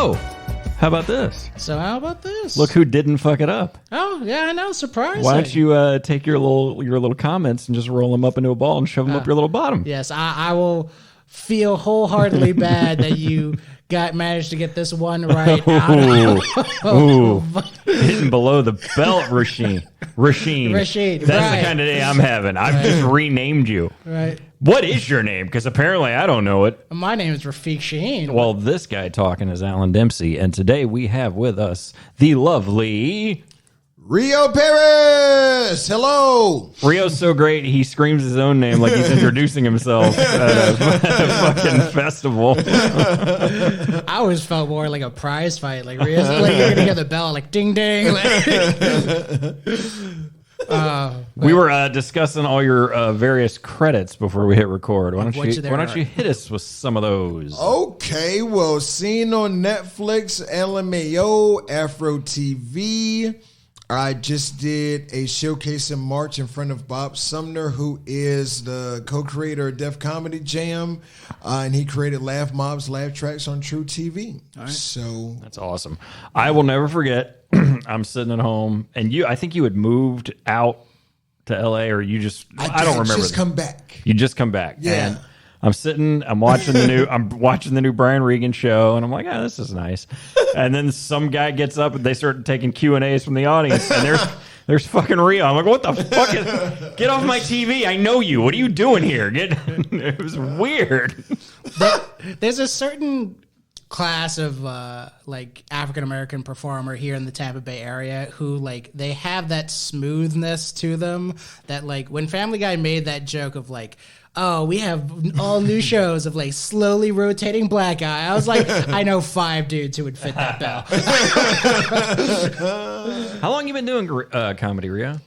Oh, how about this? So how about this? Look who didn't fuck it up. Oh, yeah, I know. Surprising. Why don't you take your little comments and just roll them up into a ball and shove them up your little bottom? Yes, I will feel wholeheartedly bad that you managed to get this one right. Ooh. Hitting below the belt, Rasheen. That's right. the kind of day I'm having. I've just renamed you. Right. What is your name? Because apparently I don't know it. My name is Rafiq Shaheen. Well, this guy talking is Alan Dempsey, and today we have with us the lovely Rio Paris. Hello. Rio's so great he screams his own name like he's introducing himself at a fucking festival. I always felt more like a prize fight. Like Rio's like you're gonna hear the bell like ding ding. We were discussing all your various credits before we hit record. Why don't you hit us with some of those? Okay, well, seen on Netflix, LMAO, Afro TV. I just did a showcase in March in front of Bob Sumner, who is the co-creator of Def Comedy Jam, and he created Laugh Mob's Laugh Tracks on True TV. All right. So that's awesome. I will never forget. I'm sitting at home, and I think you had moved out to LA, or you just I don't remember. Just come back. You just come back. Yeah. And I'm watching the new Brian Regan show, and I'm like, this is nice. And then some guy gets up and they start taking Q&As from the audience, and there's fucking Rio. I'm like, what the fuck get off my TV. I know you. What are you doing here? It was weird. There's a certain class of like African American performer here in the Tampa Bay area who like they have that smoothness to them that like when Family Guy made that joke of like, oh, we have all new shows of like slowly rotating black guy. I was like, I know 5 dudes who would fit that bill. How long you been doing comedy, Rio?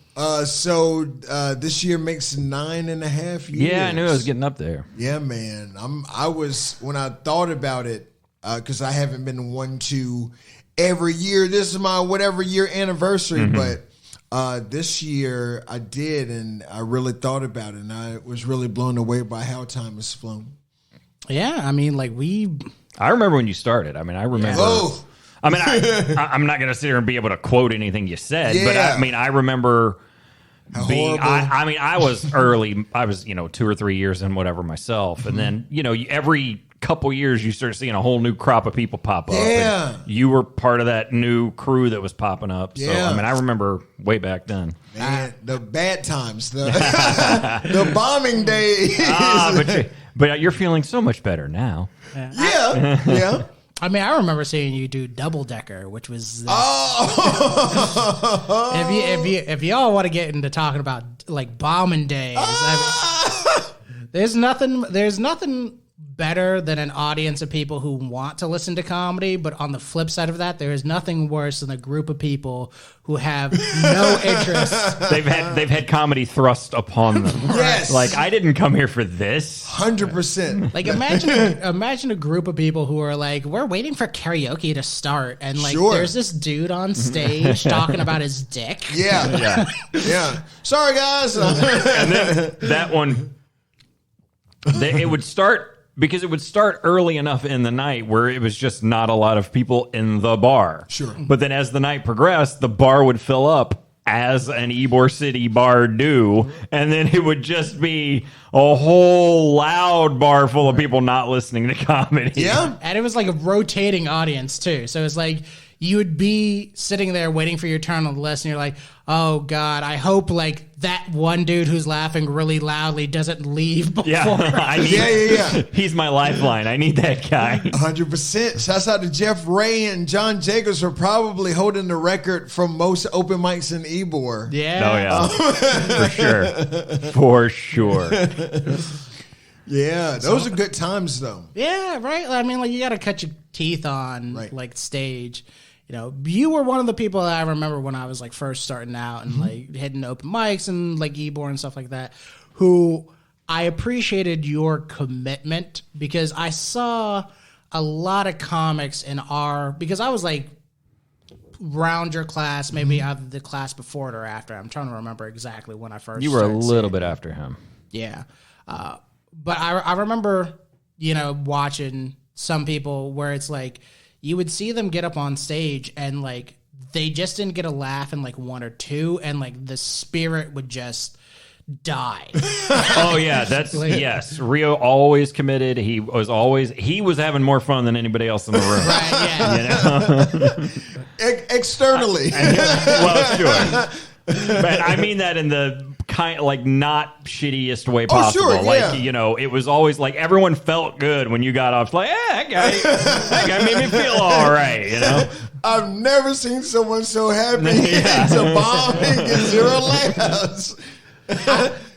So this year makes 9.5 years. Yeah, I knew I was getting up there. Yeah, man. When I thought about it, because I haven't been one to every year. This is my whatever year anniversary, but this year I did, and I really thought about it, and I was really blown away by how time has flown. Yeah, I mean, like I remember when you started. I mean, I remember. Oh. I mean, I'm not going to sit here and be able to quote anything you said, but I remember being. I was early. I was 2 or 3 years in whatever myself, and then every couple years you start seeing a whole new crop of people pop up. Yeah, you were part of that new crew that was popping up. So yeah. I mean, I remember way back then. Man, the bad times, the bombing days. But you're feeling so much better now. Yeah. I mean, I remember seeing you do Double Decker, which was. If y'all want to get into talking about like bombing days, there's nothing better than an audience of people who want to listen to comedy, but on the flip side of that, there is nothing worse than a group of people who have no interest. They've had comedy thrust upon them. Yes, like I didn't come here for this. 100%. Like imagine a group of people who are like, we're waiting for karaoke to start, and like there's this dude on stage talking about his dick. Yeah. Sorry guys. And then that one, it would start. Because it would start early enough in the night where it was just not a lot of people in the bar. Sure. But then as the night progressed, the bar would fill up as an Ybor City bar do. And then it would just be a whole loud bar full of people not listening to comedy. Yeah. And it was like a rotating audience too. So it's like you would be sitting there waiting for your turn on the list and you're like, oh God, I hope like that one dude who's laughing really loudly doesn't leave before. Yeah. He's my lifeline. I need that guy. 100%. Shouts out to Jeff Ray and John Jacobs for probably holding the record for most open mics in Ybor. Yeah. Oh yeah. For sure. Yeah, those are good times though. Yeah, right. I mean, like you got to cut your teeth on like stage. You were one of the people that I remember when I was like first starting out and like hitting open mics and like Ybor and stuff like that, who I appreciated your commitment because I saw a lot of comics because I was like around your class, maybe either the class before it or after. I'm trying to remember exactly when I first You were a little bit after him. Yeah. But I remember, watching some people where it's like, you would see them get up on stage and like they just didn't get a laugh in like one or two, and like the spirit would just die. Oh yeah, that's yes. Rio always committed. He was having more fun than anybody else in the room. Right? Yeah. You know? Externally. Well, sure. But I mean that in the kind like not shittiest way possible. Sure, yeah. Like, you know, it was always like everyone felt good when you got off. It's like, that guy made me feel all right, you know? I've never seen someone so happy to bomb and get 0 laughs.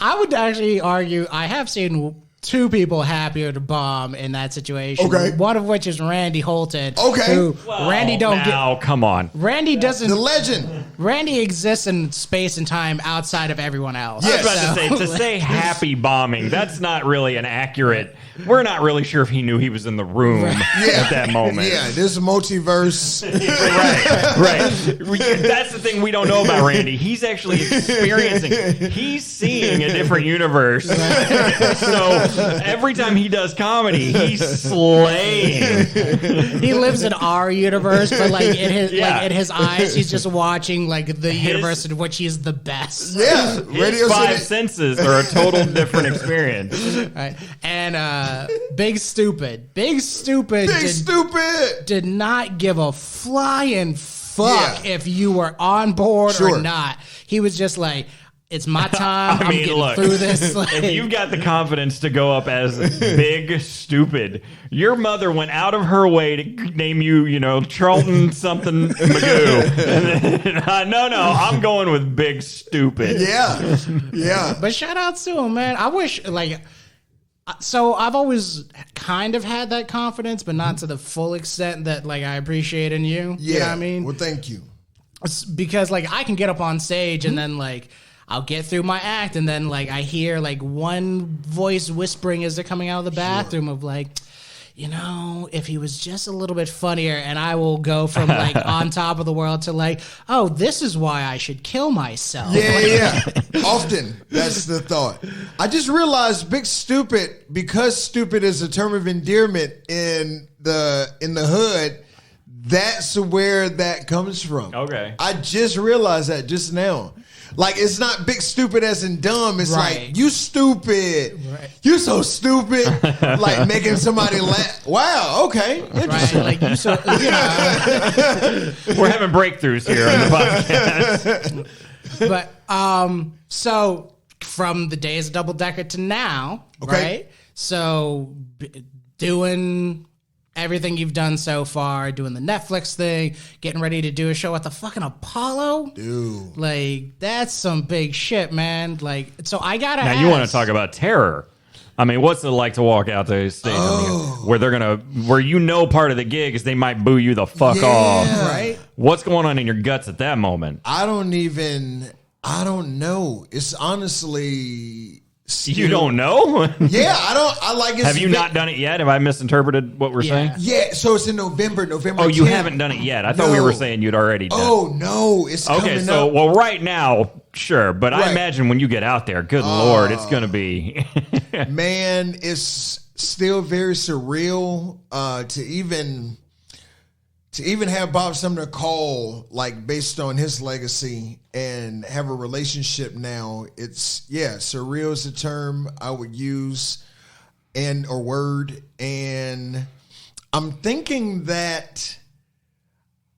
I would actually argue I have seen two people happier to bomb in that situation. Okay. One of which is Randy Holton. Okay. Who Randy don't now, get. come on. Randy doesn't. The legend. Randy exists in space and time outside of everyone else. I was about to say happy bombing. That's not really an accurate. We're not really sure if he knew he was in the room at that moment. Yeah, this is multiverse. right. That's the thing we don't know about Randy. He's actually experiencing. He's seeing a different universe. So every time he does comedy, he's slaying. He lives in our universe, but like in his eyes, he's just watching like the universe in which he's the best. Yeah, His five senses are a total different experience. Right. And Big Stupid did not give a flying fuck if you were on board or not. He was just like, it's my time. I'm getting through this. Like, if you've got the confidence to go up as Big Stupid, your mother went out of her way to name you, you know, Charlton something Magoo. And then, no, I'm going with Big Stupid. Yeah. But shout out to him, man. I wish, like, so I've always kind of had that confidence, but not to the full extent that, like, I appreciate in you. Yeah. You know what I mean? Well, thank you. It's because, like, I can get up on stage and then, like, I'll get through my act, and then like I hear like one voice whispering as they're coming out of the bathroom of like, you know, if he was just a little bit funnier, and I will go from like on top of the world to like, oh, this is why I should kill myself. Yeah. Often that's the thought. I just realized Big Stupid, because stupid is a term of endearment in the hood. That's where that comes from. Okay. I just realized that just now. Like, it's not Big Stupid as in dumb. It's like, you stupid. Right. You so stupid. Like, making somebody laugh. Wow, okay. Interesting. Right? Like, you so, you know. We're having breakthroughs here on the podcast. But, so, from the days of Double Decker to now, right? So, doing everything you've done so far, doing the Netflix thing, getting ready to do a show at the fucking Apollo. Dude. Like, that's some big shit, man. Like, so I gotta Now, you want to talk about terror. I mean, what's it like to walk out to stage where they're going to, where you know part of the gig is they might boo you the fuck off. Right? What's going on in your guts at that moment? I don't know. It's honestly... You don't know? Yeah, I like it. Have you not done it yet? Have I misinterpreted what we're saying? Yeah, so it's in November 10th. You haven't done it yet. I thought we were saying you'd already done it. Oh, no, it's coming up. Well, right now, sure. But I imagine when you get out there, good Lord, it's going to be... Man, it's still very surreal to even have Bob Sumner call, like, based on his legacy and have a relationship now. It's, surreal is a term I would use or word. And I'm thinking that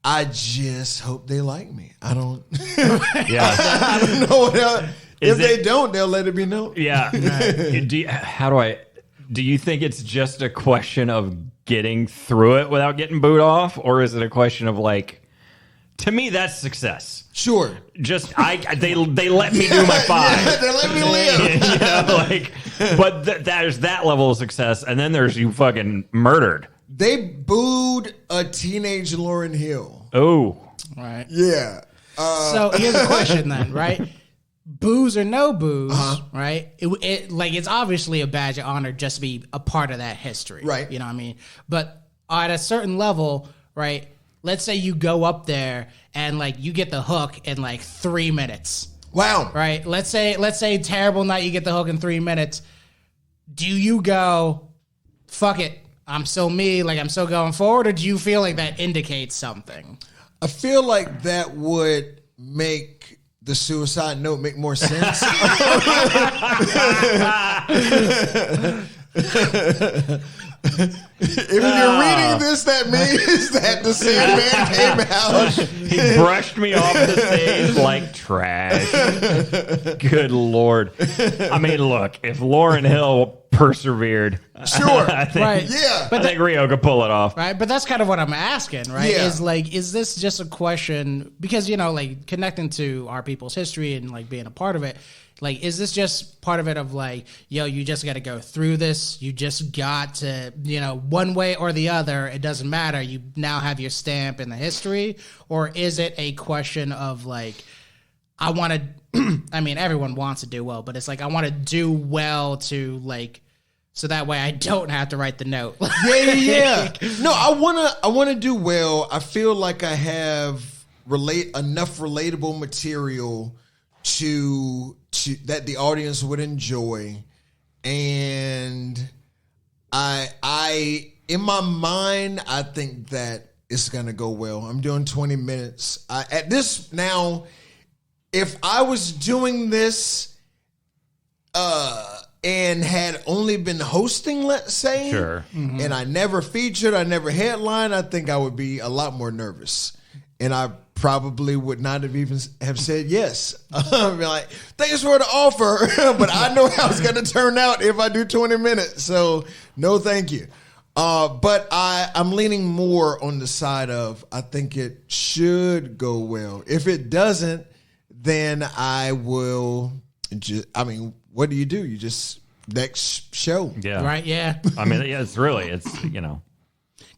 I just hope they like me. I don't, I don't know what else. If they don't, they'll let it be known. Yeah. Do you think it's just a question of getting through it without getting booed off, or is it a question of like, to me, that's success. Sure. Just they let me do my 5. They let me live. You know, like, but there's that level of success, and then there's you fucking murdered. They booed a teenage Lauryn Hill. Oh, right. Yeah. So here's a question then, right? Booze or no booze, right? It's obviously a badge of honor just to be a part of that history, right? You know what I mean? But at a certain level, right? Let's say you go up there and like you get the hook in like 3 minutes. Wow. Right? Let's say terrible night, you get the hook in 3 minutes. Do you go, fuck it, I'm still me, like I'm still going forward, or do you feel like that indicates something? I feel like that would make the suicide note make more sense. If you're reading this, that means that the Sandman came out. He brushed me off the stage like trash. Good Lord. I mean, look, if Lauryn Hill persevered, Sure. I think, Right. Yeah. I think Rio could pull it off. Right, but that's kind of what I'm asking, right? Yeah. Is this just a question, because, you know, like connecting to our people's history and like being a part of it, like, is this just part of it of like, yo, you just got to go through this. You just got to, you know, one way or the other, it doesn't matter. You now have your stamp in the history. Or is it a question of like, I want to, I mean, everyone wants to do well, but it's like, I want to do well to like, so that way I don't have to write the note. Yeah. No, I wanna do well. I feel like I have enough relatable material to that the audience would enjoy, and I in my mind I think that it's gonna go well. I'm doing 20 minutes. At this now, if I was doing this and had only been hosting, let's say, Sure. and I never featured, I never headlined, I think I would be a lot more nervous. And I probably would not have even have said yes. I'd be like, thanks for the offer, but I know how it's going to turn out if I do 20 minutes. So no, thank you. But I'm leaning more on the side of, I think it should go well. If it doesn't, then I will what do? You just next show. Yeah. Right, yeah. I mean, yeah, it's, you know.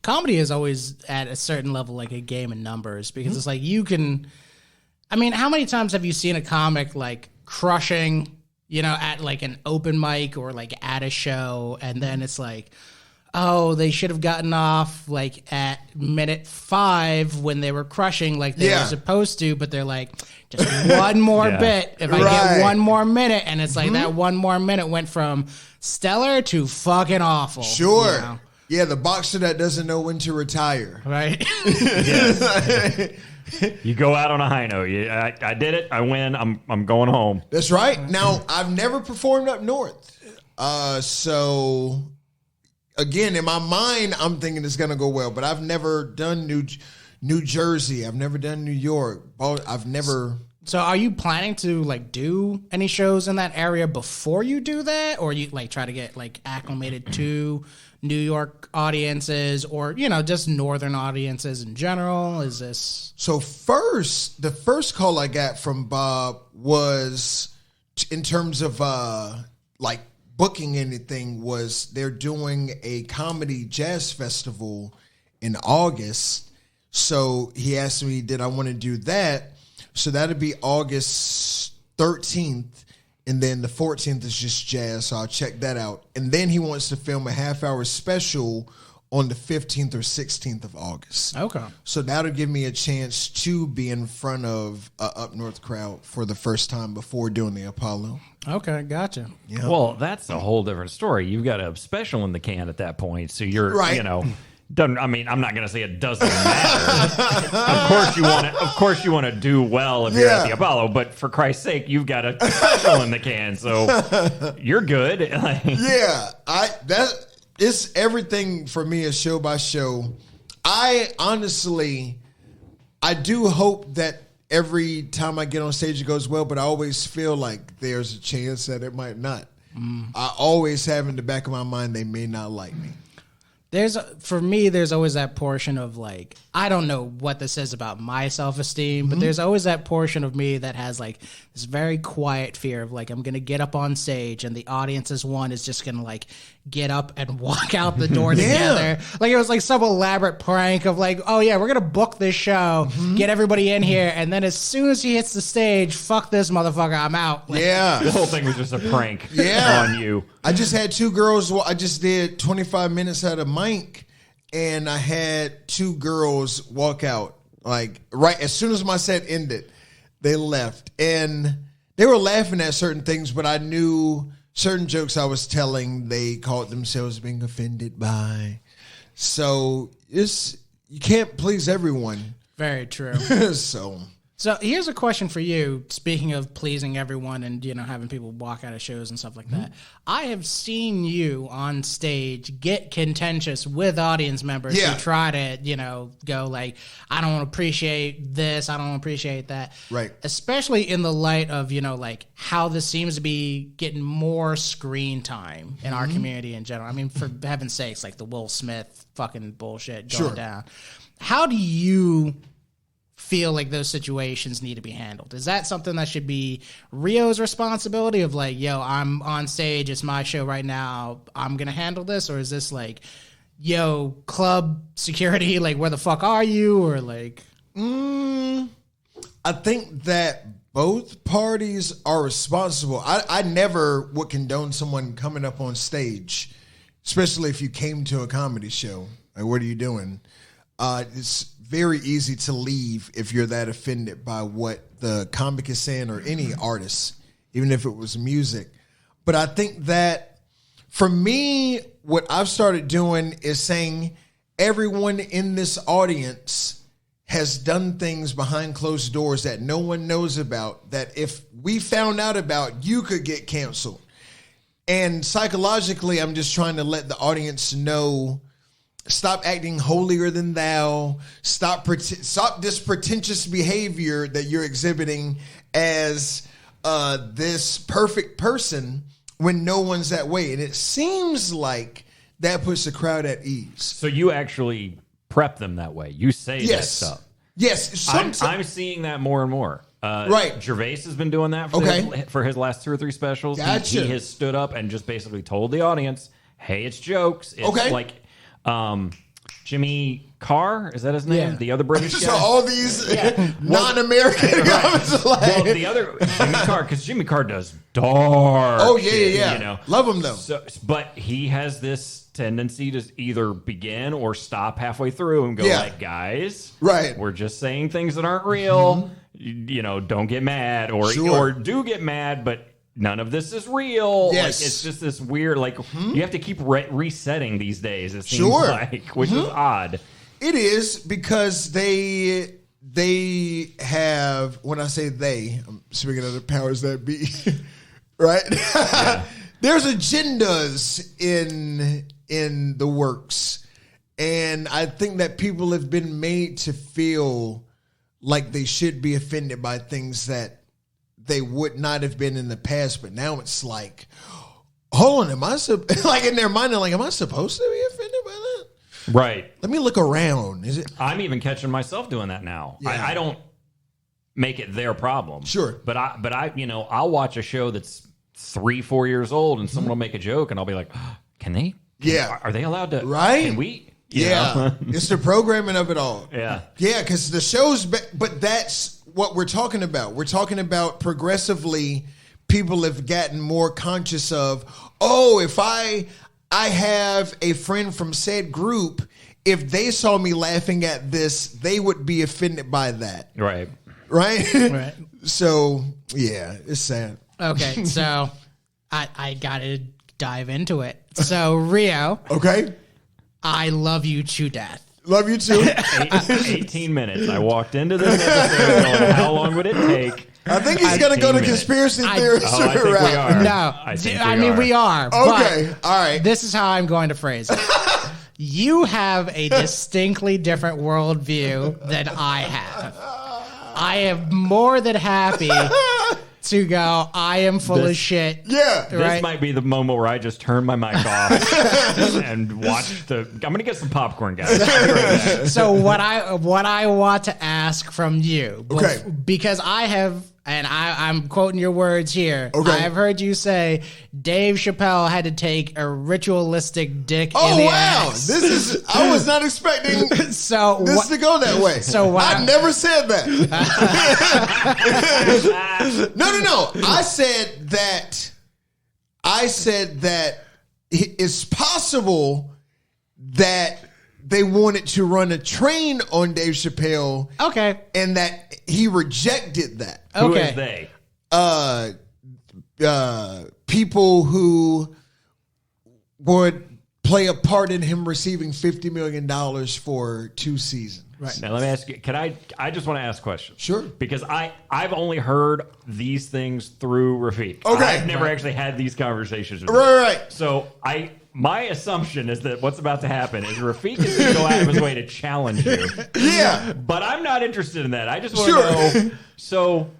Comedy is always at a certain level like a game of numbers, because it's like you can, I mean, how many times have you seen a comic like crushing, you know, at like an open mic or like at a show, and then it's like, oh, they should have gotten off like at minute 5 when they were crushing like they were supposed to, but they're like, just one more bit. If I get one more minute, and it's like that one more minute went from stellar to fucking awful. Sure. You know? Yeah, the boxer that doesn't know when to retire. Right. You go out on a high note. I did it. I win. I'm going home. That's right. Now, I've never performed up north. So, again, in my mind, I'm thinking it's going to go well. But I've never done New Jersey. I've never done New York. I've never... So are you planning to like do any shows in that area before you do that? Or you like try to get like acclimated to New York audiences, or, you know, just northern audiences in general? Is this... So the first call I got from Bob was in terms of like booking anything, was they're doing a comedy jazz festival in August. So he asked me, did I want to do that? So that'd be August 13th. And then the 14th is just jazz. So I'll check that out. And then he wants to film a half-hour special on the 15th or 16th of August. Okay. So that'll give me a chance to be in front of an up north crowd for the first time before doing the Apollo. Okay, gotcha. Yeah. Well, that's a whole different story. You've got a special in the can at that point. So you're, Right. you know... I mean, I'm not going to say it doesn't matter. Of course you want to do well if you're at the Apollo, but for Christ's sake, you've got a special in the can, so you're good. Yeah, it's everything for me is show by show. I do hope that every time I get on stage it goes well, but I always feel like there's a chance that it might not. I always have in the back of my mind they may not like me. For me, there's always that portion of like, I don't know what this is about my self-esteem, but there's always that portion of me that has like this very quiet fear of like, I'm going to get up on stage and the audience's one is just going to like get up and walk out the door together. Like it was like some elaborate prank of like, oh yeah, we're going to book this show, get everybody in here. And then as soon as he hits the stage, fuck this motherfucker, I'm out. Like, The whole thing was just a prank on you. I just had 2 girls. I just did 25 minutes at a mic, and I had 2 girls walk out. Like right as soon as my set ended, they left, and they were laughing at certain things, but I knew certain jokes I was telling, they called themselves being offended by. So you can't please everyone. Very true. So here's a question for you. Speaking of pleasing everyone and, having people walk out of shows and stuff like that, I have seen you on stage get contentious with audience members who try to, go like, I don't appreciate this, I don't appreciate that. Right. Especially in the light of, like how this seems to be getting more screen time in our community in general. I mean, for heaven's sakes, like the Will Smith fucking bullshit going down. How do you feel like those situations need to be handled? Is that something that should be Rio's responsibility of like, yo, I'm on stage, it's my show right now, I'm gonna handle this? Or is this like, yo, club security, like where the fuck are you? Or like I think that both parties are responsible. I never would condone someone coming up on stage, especially if you came to a comedy show. Like, what are you doing? It's very easy to leave if you're that offended by what the comic is saying or any artist, even if it was music. But I think that for me, what I've started doing is saying everyone in this audience has done things behind closed doors that no one knows about, that if we found out about, you could get canceled. And psychologically, I'm just trying to let the audience know, stop acting holier than thou. Stop this pretentious behavior that you're exhibiting as this perfect person when no one's that way. And it seems like that puts the crowd at ease. So you actually prep them that way. You say that stuff. Yes. I'm seeing that more and more. Right. Gervais has been doing that for his last 2 or 3 specials. Gotcha. He has stood up and just basically told the audience, hey, it's jokes. It's like Jimmy Carr, is that his name? Yeah. The other British guy. So all these non-American guys, like, well, the other Jimmy Carr, because Jimmy Carr does dark. Oh yeah. Love him though. So, but he has this tendency to either begin or stop halfway through and go like, guys, we're just saying things that aren't real. Don't get mad or do get mad, but none of this is real. Yes. Like, it's just this weird, you have to keep resetting these days, it seems like, which is odd. It is, because they have, when I say they, I'm speaking of the powers that be, right? Yeah. There's agendas in the works. And I think that people have been made to feel like they should be offended by things that they would not have been in the past, but now it's like, hold on, like in their mind, they're like, am I supposed to be offended by that? Right. Let me look around. Is it? I'm even catching myself doing that now. Yeah. I don't make it their problem. Sure. But I'll watch a show that's 3-4 years old and someone will make a joke and I'll be like, can they? Are they allowed to? Right. Can we? It's the programming of it all. Yeah. Yeah, because the show's, but that's what we're talking about. We're talking about progressively people have gotten more conscious of, if I have a friend from said group, if they saw me laughing at this, they would be offended by that. Right. Right? So, yeah, it's sad. Okay, so I got to dive into it. So, Rio. Okay. I love you to death. Love you too. 18 minutes. I walked into this episode going, how long would it take? I think he's going to go to conspiracy theories. I think we are. No, I mean, we are. Okay, all right. This is how I'm going to phrase it. You have a distinctly different worldview than I have. I am more than happy to go, I am full of shit. Yeah. This might be the moment where I just turn my mic off and watch I'm going to get some popcorn, guys. So what I want to ask from you, because I have, and I'm quoting your words here. Okay. I have heard you say Dave Chappelle had to take a ritualistic dick in the ass. I was not expecting this to go that way. So I never said that. No. I said that it's possible that they wanted to run a train on Dave Chappelle. Okay. And that he rejected that. Okay. Who is they? People who would play a part in him receiving $50 million for 2 seasons. Right. Now, let me ask you, I just want to ask questions. Sure. Because I've only heard these things through Rafiq. Okay. I've never actually had these conversations with him. Right. So my assumption is that what's about to happen is Rafiq is going to go out of his way to challenge you. Yeah. But I'm not interested in that. I just want to know. So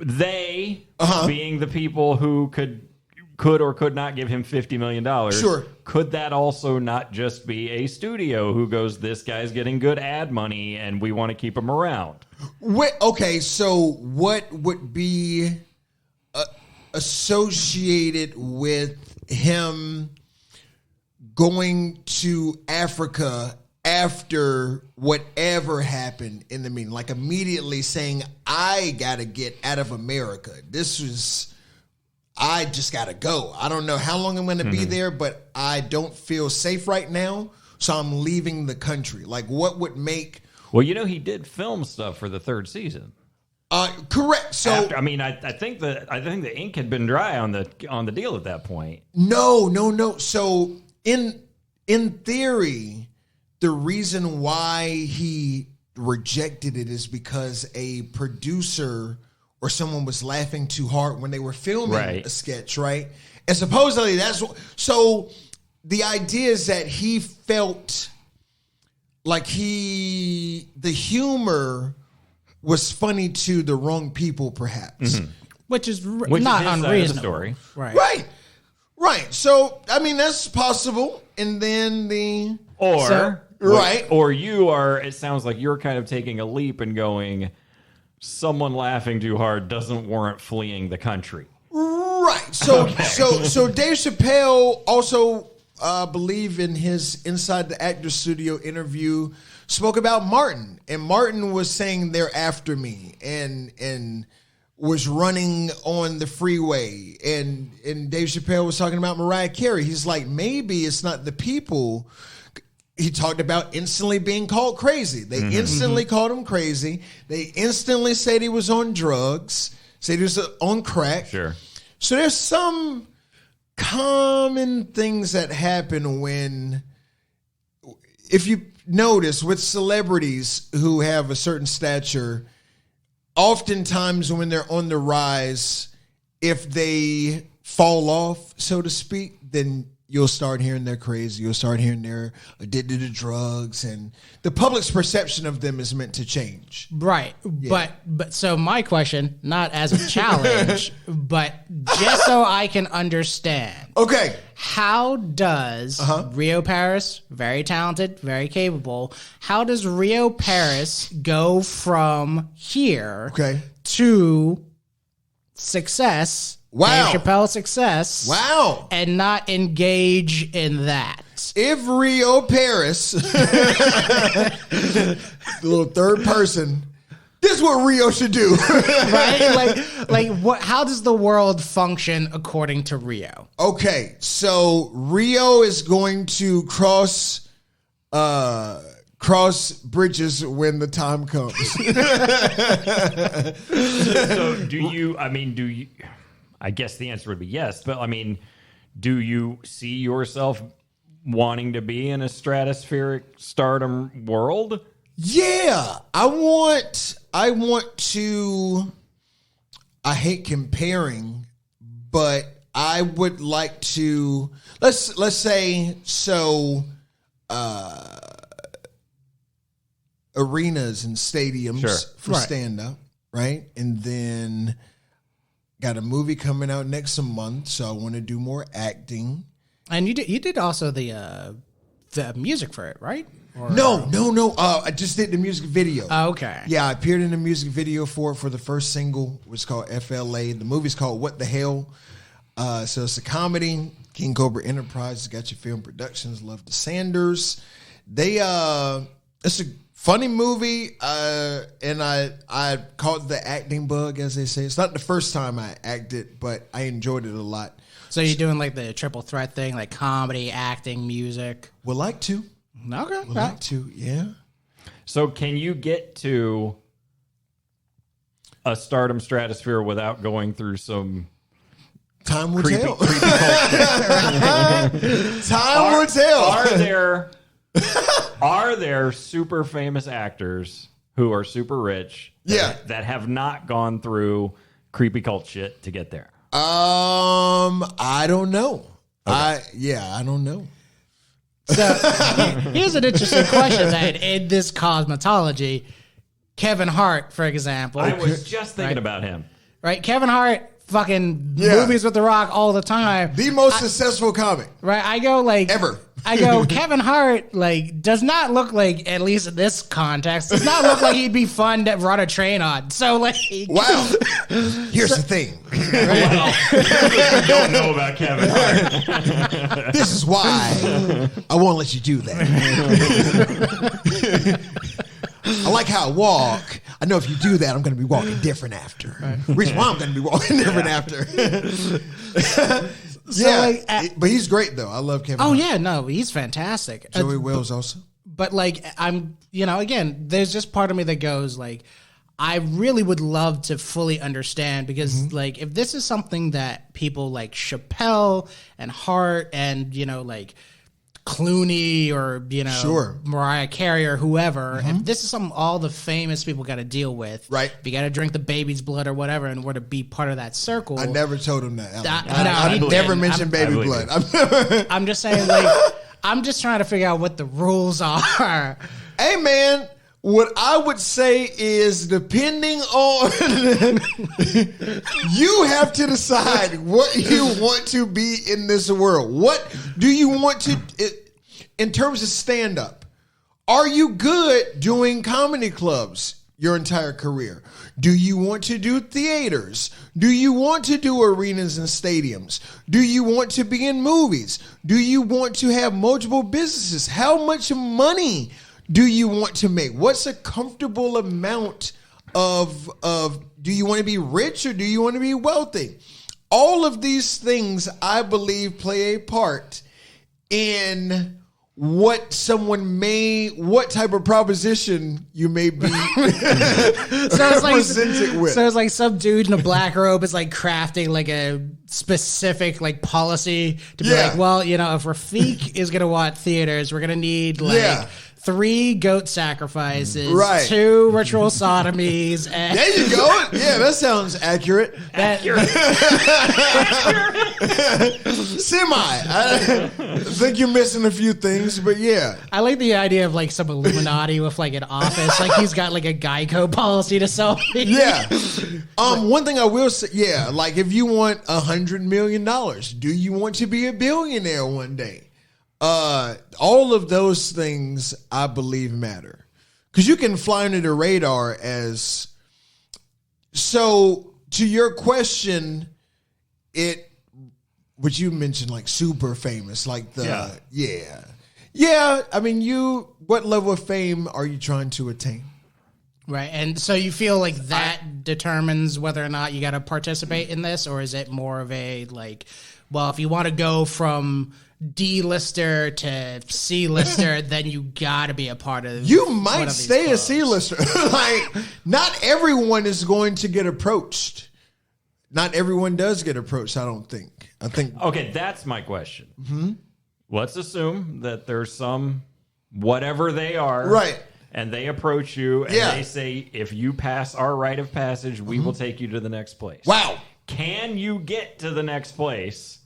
they, being the people who could or could not give him $50 million. Sure. Could that also not just be a studio who goes, this guy's getting good ad money and we want to keep him around? Okay, so what would be associated with him going to Africa after whatever happened in the meeting? Like immediately saying, I got to get out of America. I just got to go. I don't know how long I'm going to be there, but I don't feel safe right now, so I'm leaving the country. Like, what would make... Well, he did film stuff for the 3rd season. Correct. So I think the ink had been dry on the deal at that point. No. So in theory, the reason why he rejected it is because a producer or someone was laughing too hard when they were filming a sketch, right? And supposedly so the idea is that he felt like the humor was funny to the wrong people, perhaps. Which is not unreasonable. Story. Right. So, I mean, that's possible. And then or you are, it sounds like you're kind of taking a leap and going, someone laughing too hard doesn't warrant fleeing the country. Right. So Dave Chappelle also believe in his Inside the Actors Studio interview spoke about Martin, and Martin was saying they're after me and was running on the freeway, and Dave Chappelle was talking about Mariah Carey. He's like, maybe it's not the people. He talked about instantly being called crazy. They instantly called him crazy. They instantly said he was on drugs, said he was on crack. Sure. So there's some common things that happen when, if you notice with celebrities who have a certain stature, oftentimes when they're on the rise, if they fall off, so to speak, then you'll start hearing they're crazy. You'll start hearing they're addicted to drugs, and the public's perception of them is meant to change. Right. Yeah. But so my question, not as a challenge, but just so I can understand. Okay. How does Rio Paris, very talented, very capable, how does Rio Paris go from here to success? Wow. Dave Chappelle's success. Wow. And not engage in that. If Rio Paris, the little third person, this is what Rio should do. Right? Like what? How does the world function according to Rio? Okay, so Rio is going to cross bridges when the time comes. So do you, I guess the answer would be yes, but do you see yourself wanting to be in a stratospheric stardom world? Yeah, I want to, I hate comparing, but I would like to, let's say, so, arenas and stadiums for stand-up, right? And then got a movie coming out next month, so I want to do more acting. And you did also the music for it, right? Or, No. I just did the music video. Oh, okay. Yeah, I appeared in the music video for the first single, which is called FLA. The movie's called What the Hell. So it's a comedy. King Cobra Enterprises, got your film productions. Love the Sanders. It's a funny movie, and I caught the acting bug, as they say. It's not the first time I acted, but I enjoyed it a lot. So you're doing like the triple threat thing, like comedy, acting, music? Would like to. Okay. Would like to, yeah. So can you get to a stardom stratosphere without going through some Time will creepy, tell. creepy cult shit. Time will tell. Are there super famous actors who are super rich that have not gone through creepy cult shit to get there? I don't know. Okay. I don't know. So here's an interesting question then in this cosmetology. Kevin Hart, for example. I was just thinking about him. Right? Kevin Hart, fucking movies with The Rock all the time. The most successful comic. Right? I go like... Ever. I go, Kevin Hart, like, does not look like, at least in this context, does not look like he'd be fun to run a train on. So, like... Wow. Here's the thing. Well, you don't know about Kevin Hart. This is why I won't let you do that. I like how I walk. I know if you do that, I'm going to be walking different after. Right. Reason why I'm going to be walking different after. But he's great though. I love Kevin Hart. Yeah, no, he's fantastic. Joey Wells also. But like, I'm, again, there's just part of me that goes like, I really would love to fully understand because like, if this is something that people like Chappelle and Hart and, like Clooney or, Mariah Carey or whoever, if this is something all the famous people got to deal with, right? If you got to drink the baby's blood or whatever and were to be part of that circle. I never told him that. I never mentioned baby blood. I'm just saying, like, I'm just trying to figure out what the rules are. Hey, man. What I would say is, depending on, you have to decide what you want to be in this world. What do you want to, in terms of stand-up? Are you good doing comedy clubs your entire career? Do you want to do theaters? Do you want to do arenas and stadiums? Do you want to be in movies? Do you want to have multiple businesses? How much money do you want to make? What's a comfortable amount of do you want to be rich or do you want to be wealthy? All of these things, I believe, play a part in what type of proposition you may be presented with. So it's like some dude in a black robe is like crafting like a specific like policy to be like, well, if Rafiq is going to want theaters, we're going to need like 3 goat sacrifices, 2 ritual sodomies. And there you go. Yeah, that sounds accurate. Semi. I think you're missing a few things, but yeah. I like the idea of like some Illuminati with like an office. Like he's got like a Geico policy to sell me. Yeah. One thing I will say, like if you want $100 million, do you want to be a billionaire one day? All of those things I believe matter because you can fly under the radar as. So to your question, what you mentioned, like super famous, like I mean, what level of fame are you trying to attain? Right. And so you feel like that determines whether or not you got to participate in this, or is it more of a like, well, if you want to go from D-lister to C-lister, then you got to be a part of. You might stay a C-lister. Like, not everyone is going to get approached. Not everyone does get approached. I think. Okay, that's my question. Mm-hmm. Let's assume that there's some whatever they are, right? And they approach you and they say, if you pass our rite of passage, we will take you to the next place. Wow. Can you get to the next place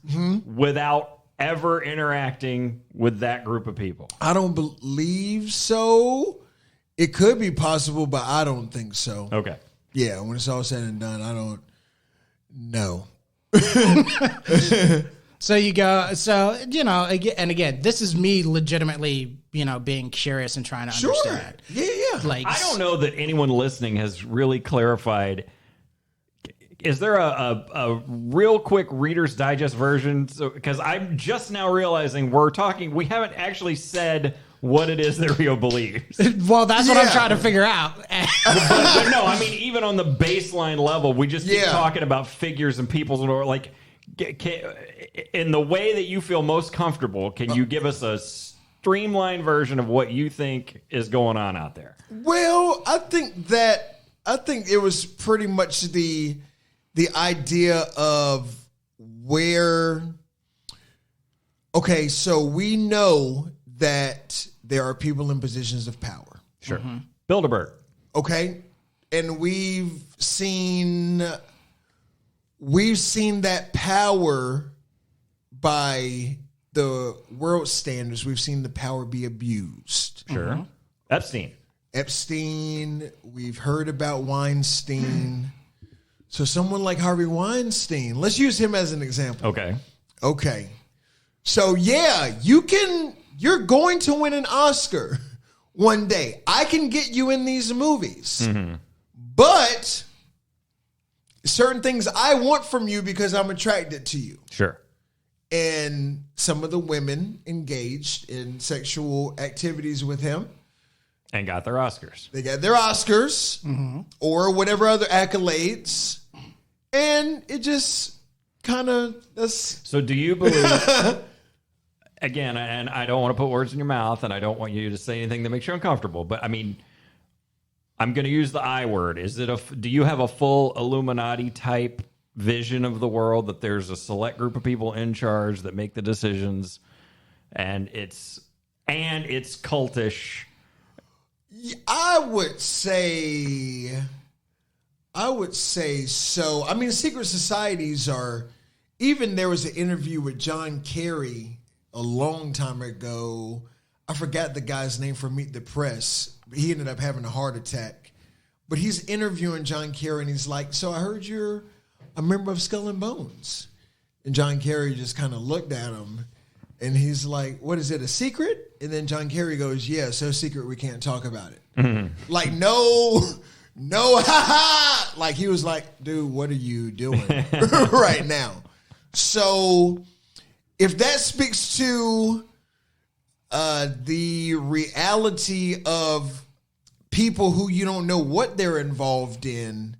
without ever interacting with that group of people? I don't believe so. It could be possible, but I don't think so. Okay. Yeah, when it's all said and done, I don't know. So you go, and again, this is me legitimately, being curious and trying to understand. Yeah. Like, I don't know that anyone listening has really clarified. Is there a real quick Reader's Digest version? Because I'm just now realizing we haven't actually said what it is that Rio believes. Well, that's what I'm trying to figure out. but no, I mean, even on the baseline level, we just keep talking about figures and people's, or like, in the way that you feel most comfortable, can you give us a streamlined version of what you think is going on out there? Well, I think it was pretty much the idea of where, okay, so we know that there are people in positions of power. Sure. Bilderberg. Okay. And we've seen that power by the world standards. We've seen the power be abused. Sure. Epstein. We've heard about Weinstein. So someone like Harvey Weinstein, let's use him as an example. Okay. So yeah, you're going to win an Oscar one day. I can get you in these movies. But certain things I want from you because I'm attracted to you. Sure. And some of the women engaged in sexual activities with him. And got their Oscars. They got their Oscars or whatever other accolades. And it just kind of... So do you believe... Again, and I don't want to put words in your mouth, and I don't want you to say anything that makes you uncomfortable, but I mean, I'm going to use the I word. Do you have a full Illuminati type vision of the world, that there's a select group of people in charge that make the decisions, and it's cultish? I would say so. I mean, secret societies are... Even there was an interview with John Kerry a long time ago. I forgot the guy's name from Meet the Press. He ended up having a heart attack. But he's interviewing John Kerry, and he's like, so I heard you're a member of Skull and Bones. And John Kerry just kind of looked at him, and he's like, what is it, a secret? And then John Kerry goes, yeah, so secret we can't talk about it. Like, no, ha-ha. Like, he was like, dude, what are you doing right now? So... if that speaks to the reality of people who you don't know what they're involved in,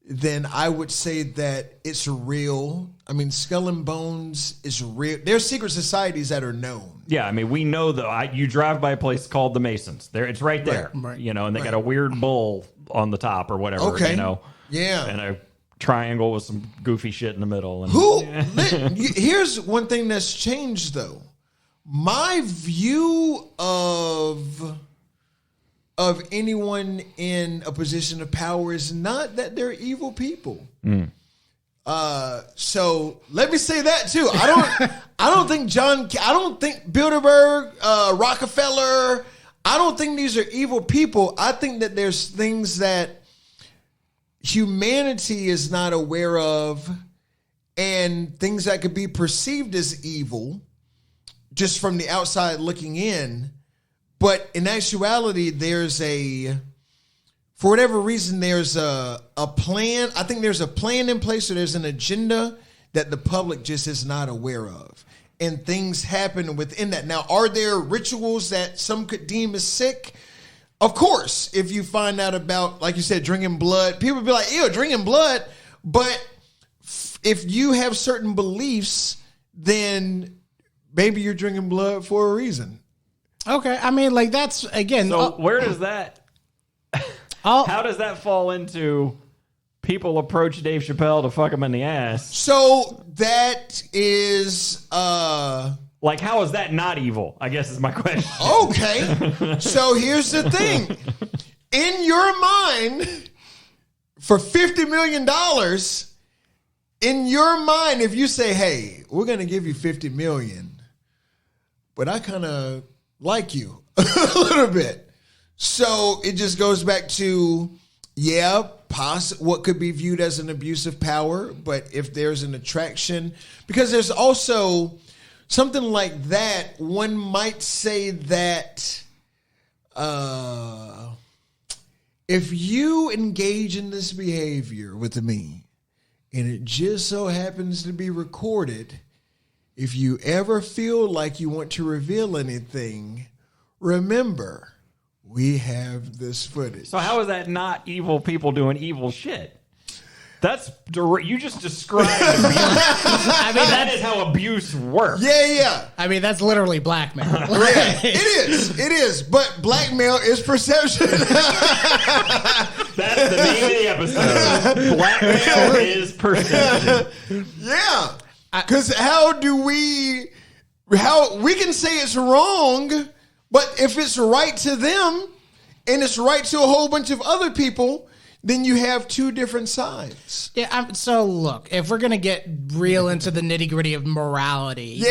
then I would say that it's real. I mean, Skull and Bones is real. There's secret societies that are known. Yeah, I mean, we know that you drive by a place called the Masons. It's right there, right. You know, and they got a weird bull on the top or whatever, Okay. You know. Yeah. And a triangle with some goofy shit in the middle. And Here's one thing that's changed, though. My view of anyone in a position of power is not that they're evil people. So let me say that too. I don't think Bilderberg, Rockefeller, I don't think these are evil people. I think that there's things that humanity is not aware of, and things that could be perceived as evil just from the outside looking in. But in actuality, for whatever reason, there's a plan. I think there's a plan in place, or there's an agenda that the public just is not aware of. And things happen within that. Now, are there rituals that some could deem as sick? Of course, if you find out about, like you said, drinking blood, people would be like, ew, drinking blood. But if you have certain beliefs, then maybe you're drinking blood for a reason. Okay. I mean, like, that's, again. So where does that, how does that fall into people approach Dave Chappelle to fuck him in the ass? So that is... like, how is that not evil? I guess is my question. Okay. So here's the thing. In your mind, for $50 million, in your mind, if you say, hey, we're going to give you $50 million, but I kind of like you a little bit. So it just goes back to, what could be viewed as an abuse of power, but if there's an attraction, because there's also... something like that, one might say that if you engage in this behavior with me and it just so happens to be recorded, if you ever feel like you want to reveal anything, remember, we have this footage. So how is that not evil people doing evil shit? That's you just described abuse. I mean, that is how abuse works. Yeah. I mean, that's literally blackmail. Yeah, it is. But blackmail is perception. That's the name of the episode. Blackmail is perception. Yeah. Because how we can say it's wrong, but if it's right to them and it's right to a whole bunch of other people, then you have two different sides. Yeah. So look, if we're gonna get real into the nitty gritty of morality,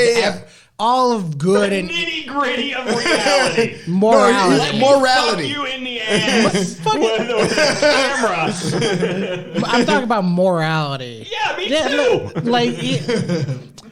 all of good and nitty gritty of reality. morality. Morality. Fuck you in the ass with the camera. I'm talking about morality. Yeah, me too.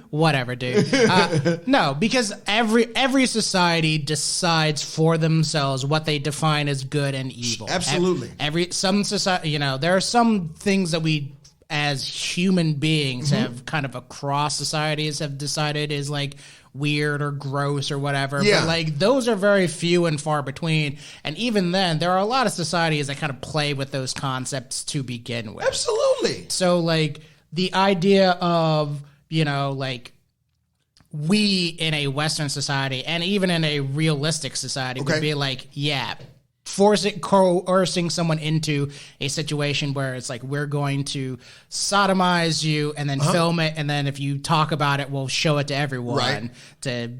Whatever, dude. No, because every society decides for themselves what they define as good and evil. Absolutely. Some society, there are some things that we as human beings have kind of across societies have decided is like weird or gross or whatever. Yeah. But like those are very few and far between. And even then, there are a lot of societies that kind of play with those concepts to begin with. Absolutely. So like the idea of, like we in a Western society and even in a realistic society would be like, coercing someone into a situation where it's like, we're going to sodomize you and then film it. And then if you talk about it, we'll show it to everyone to,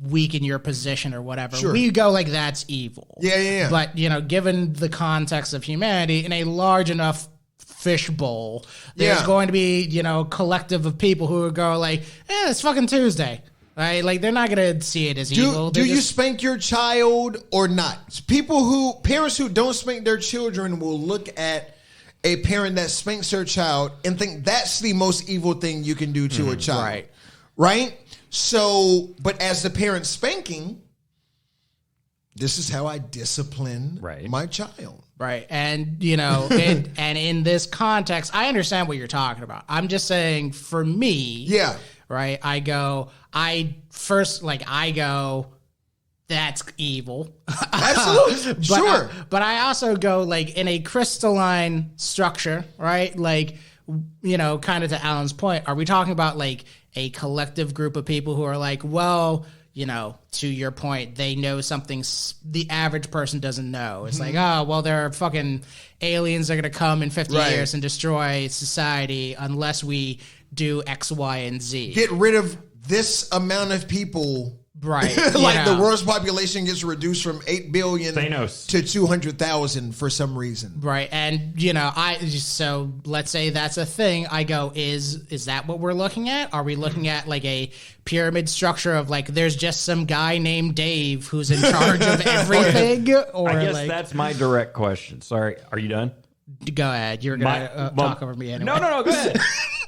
weaken your position or whatever. Sure. We go like, that's evil. Yeah. But, given the context of humanity in a large enough fishbowl, there's going to be, collective of people who would go like, it's fucking Tuesday. Right? Like, they're not going to see it as evil. Do you spank your child or not? Parents who don't spank their children will look at a parent that spanks their child and think that's the most evil thing you can do to a child. Right? So, but as the parent spanking, this is how I discipline my child. Right. And, and in this context, I understand what you're talking about. I'm just saying for me, right, I go, that's evil. Absolutely. Sure. But I also go like in a crystalline structure, right? Like, kind of to Alan's point, are we talking about like a collective group of people who are like, well, to your point, they know something the average person doesn't know. It's like, oh, well, there are fucking aliens that are going to come in 50 years and destroy society unless we do X, Y, and Z. Get rid of this amount of people. Right. The world's population gets reduced from 8 billion Thanos. to 200,000 for some reason. Right. And, so let's say that's a thing. I go, is that what we're looking at? Are we looking at like a pyramid structure of like, there's just some guy named Dave who's in charge of everything? Or I guess that's my direct question. Sorry. Are you done? Go ahead. You're going to talk over me anyway. No, go ahead.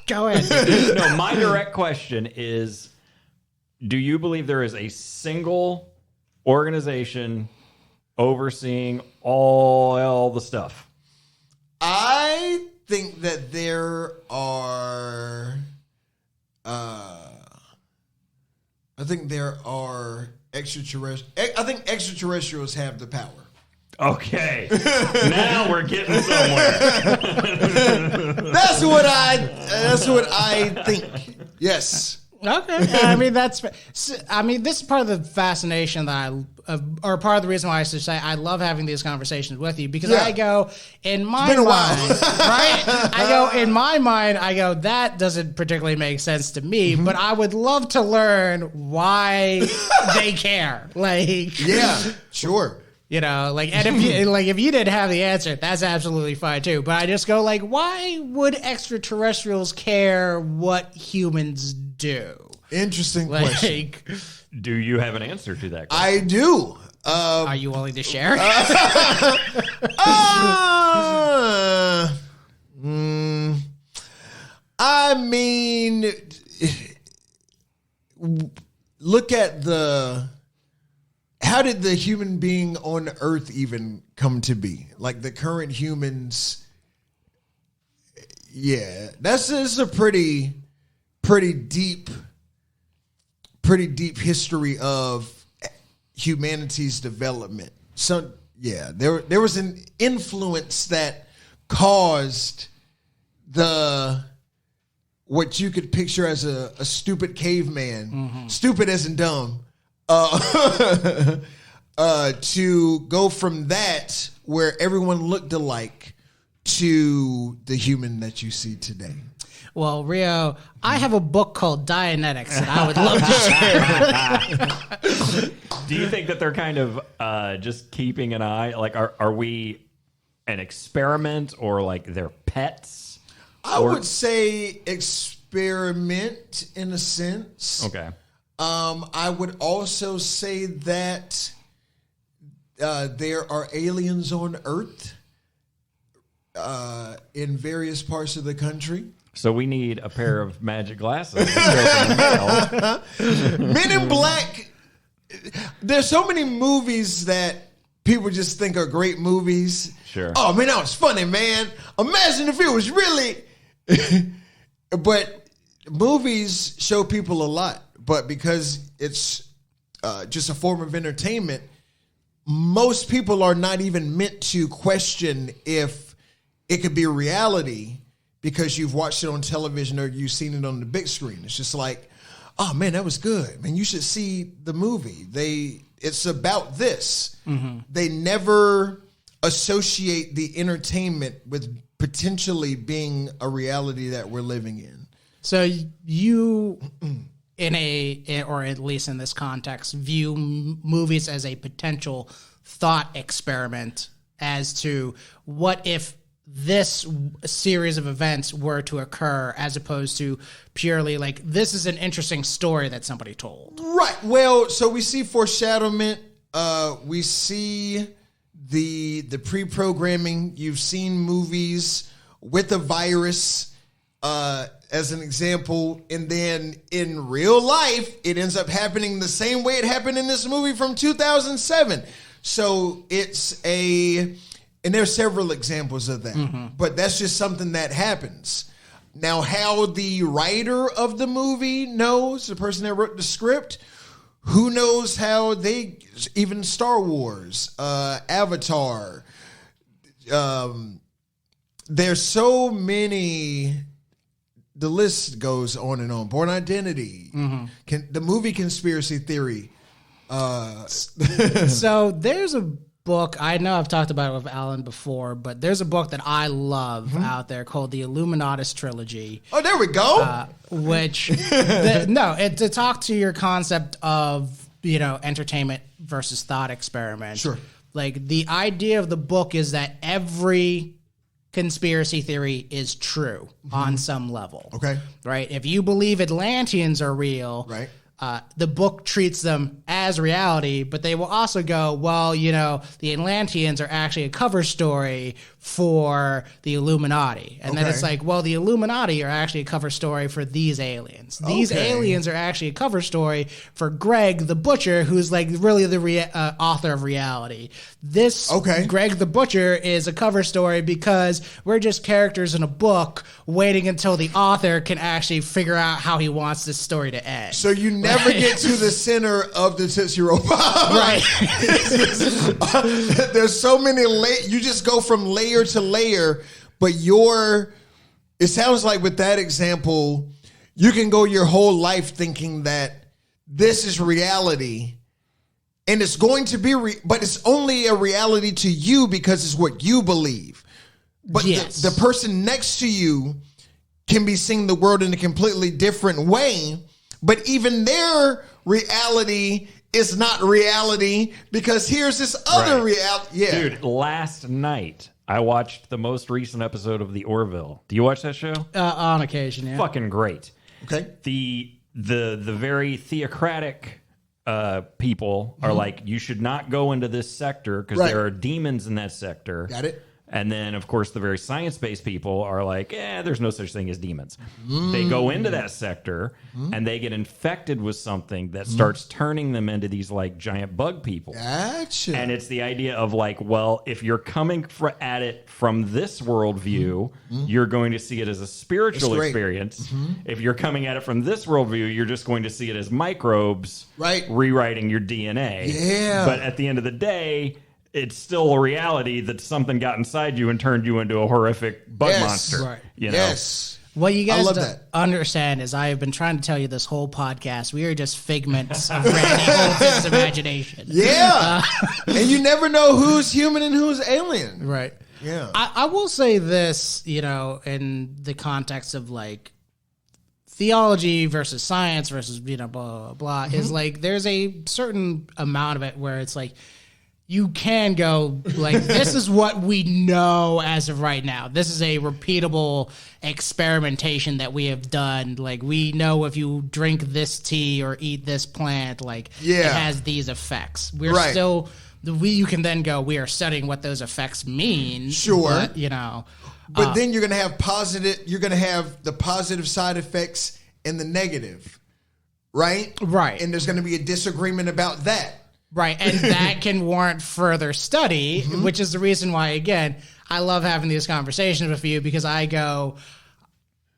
Go ahead. No, my direct question is, do you believe there is a single organization overseeing all the stuff? I think that there are. Extraterrestrials. I think extraterrestrials have the power. Okay, now we're getting somewhere. That's what I think. Yes. Okay. This is part of the fascination that or part of the reason why I should say I love having these conversations with you, because I go, in my mind, right? I go, that doesn't particularly make sense to me, but I would love to learn why they care. Like, yeah, sure. And if you didn't have the answer, that's absolutely fine too. But I just go like, why would extraterrestrials care what humans do? Interesting question. Do you have an answer to that question? I do. Are you willing to share? I mean, look at how did the human being on Earth even come to be? Like the current humans. Yeah, this is a pretty deep history of humanity's development. So yeah, there was an influence that caused what you could picture as a stupid caveman, stupid as in dumb, to go from that where everyone looked alike to the human that you see today. Well, Rio, I have a book called Dianetics that I would love to share. Do you think that they're kind of just keeping an eye? Like, are we an experiment or like they're pets? I would say experiment in a sense. Okay. I would also say that there are aliens on Earth in various parts of the country. So we need a pair of magic glasses to open the mail. Men in Black. There's so many movies that people just think are great movies. Sure. Oh man, that was funny, man. Imagine if it was really. But movies show people a lot. But because it's just a form of entertainment, most people are not even meant to question if it could be reality because you've watched it on television or you've seen it on the big screen. It's just like, oh man, that was good. Man, you should see the movie. It's about this. Mm-hmm. They never associate the entertainment with potentially being a reality that we're living in. So you, or at least in this context, view movies as a potential thought experiment as to what if this series of events were to occur, as opposed to purely like, this is an interesting story that somebody told. Right. Well, so we see foreshadowment. We see the pre-programming. You've seen movies with a virus, as an example, and then in real life, it ends up happening the same way it happened in this movie from 2007. So and there's several examples of that, but that's just something that happens. Now, how the writer of the movie knows, the person that wrote the script, who knows how even Star Wars, Avatar, there's so many, the list goes on and on. Born Identity, the movie Conspiracy Theory. So there's a book, I know I've talked about it with Allan before, but there's a book that I love out there called the Illuminatus Trilogy. Oh, there we go. To talk to your concept of, entertainment versus thought experiment. Sure. Like, the idea of the book is that every conspiracy theory is true on some level. Okay. Right? If you believe Atlanteans are real, right, the book treats them as reality, but they will also go, well, the Atlanteans are actually a cover story for the Illuminati. And then it's like, well, the Illuminati are actually a cover story for these aliens. These aliens are actually a cover story for Greg the Butcher, who's like really the author of reality. Greg the Butcher is a cover story because we're just characters in a book waiting until the author can actually figure out how he wants this story to end. So you never get to the center of the Tootsie Roll Pop. Right. There's so many you just go from layer to layer, but it sounds like with that example, you can go your whole life thinking that this is reality, and it's going to be, but it's only a reality to you because it's what you believe. But the person next to you can be seeing the world in a completely different way, but even their reality is not reality because here's this other reality. Yeah. Dude, last night I watched the most recent episode of The Orville. Do you watch that show? On occasion, yeah. Fucking great. Okay. The very theocratic people are like, you should not go into this sector because there are demons in that sector. Got it. And then, of course, the very science-based people are like, there's no such thing as demons. They go into that sector, and they get infected with something that starts turning them into these, like, giant bug people. Gotcha. And it's the idea of, like, well, if you're coming at it from this worldview, you're going to see it as a spiritual experience. If you're coming at it from this worldview, you're just going to see it as microbes rewriting your DNA. Yeah. But at the end of the day, it's still a reality that something got inside you and turned you into a horrific bug monster. Right. Yes. What you guys don't understand is I have been trying to tell you this whole podcast. We are just figments of Randy Holton's imagination. Yeah. And you never know who's human and who's alien. Right. Yeah. I will say this, in the context of like theology versus science versus blah blah blah is like there's a certain amount of it where it's like you can go like this is what we know as of right now. This is a repeatable experimentation that we have done. Like we know if you drink this tea or eat this plant, like it has these effects. We're still you can then go we are studying what those effects mean. Sure, but, but then you're gonna have positive. You're gonna have the positive side effects and the negative, right? Right, and there's gonna be a disagreement about that. Right, and that can warrant further study, which is the reason why, again, I love having these conversations with you because I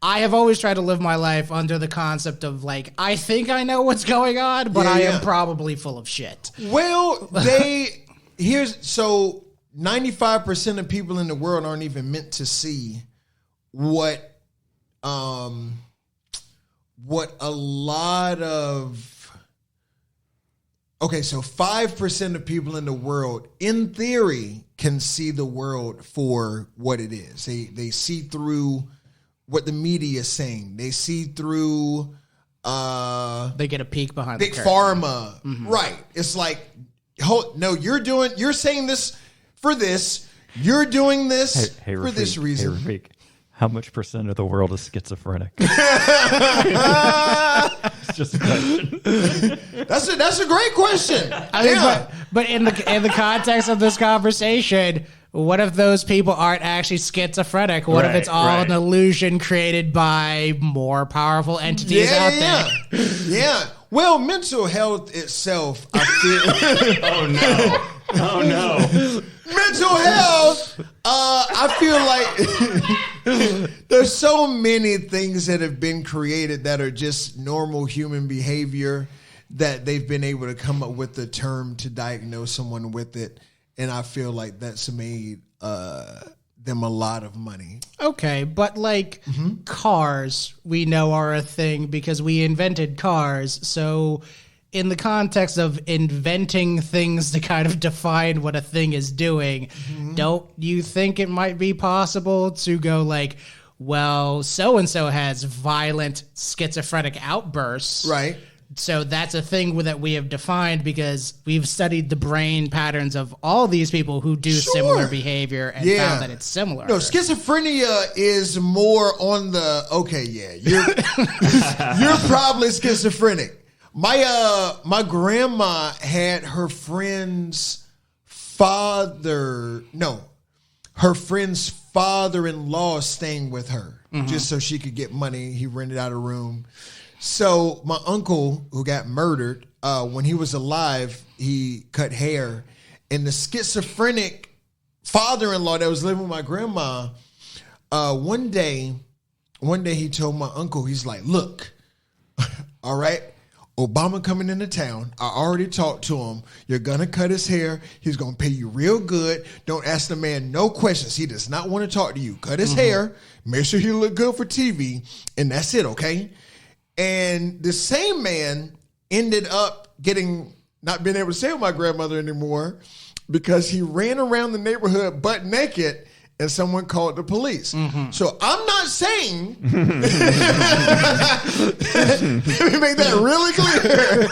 have always tried to live my life under the concept of, like, I think I know what's going on, but I am probably full of shit. Well, 95% of people in the world aren't even meant to see what a lot of... Okay, so 5% of people in the world, in theory, can see the world for what it is. They see through what the media is saying. They see through... they get a peek behind big the curtain. pharma. Right. It's like, no, you're saying this for this. You're doing this for Rafiq, this reason. Hey, Rafiq, how much percent of the world is schizophrenic? It's just a question. That's a great question. I mean, but in the context of this conversation, what if those people aren't actually schizophrenic? What if it's all an illusion created by more powerful entities out there? Yeah. Well, mental health itself, I feel. Oh no. Mental health, I feel like there's so many things that have been created that are just normal human behavior that they've been able to come up with a term to diagnose someone with it. And I feel like that's made them a lot of money. Okay, but like cars, we know are a thing because we invented cars. So in the context of inventing things to kind of define what a thing is doing, don't you think it might be possible to go like, well, so-and-so has violent schizophrenic outbursts. Right. So that's a thing that we have defined because we've studied the brain patterns of all these people who do similar behavior and found that it's similar. No, schizophrenia is more on the, you're probably schizophrenic. My grandma had her friend's father-in-law staying with her just so she could get money. He rented out a room. So my uncle, who got murdered, when he was alive, he cut hair. And the schizophrenic father-in-law that was living with my grandma, one day he told my uncle, he's like, look, all right, Obama coming into town. I already talked to him. You're going to cut his hair. He's going to pay you real good. Don't ask the man no questions. He does not want to talk to you. Cut his hair. Make sure he look good for TV. And that's it, okay? And the same man ended up not being able to stay with my grandmother anymore because he ran around the neighborhood butt naked and someone called the police. So I'm not saying, let me make that really clear.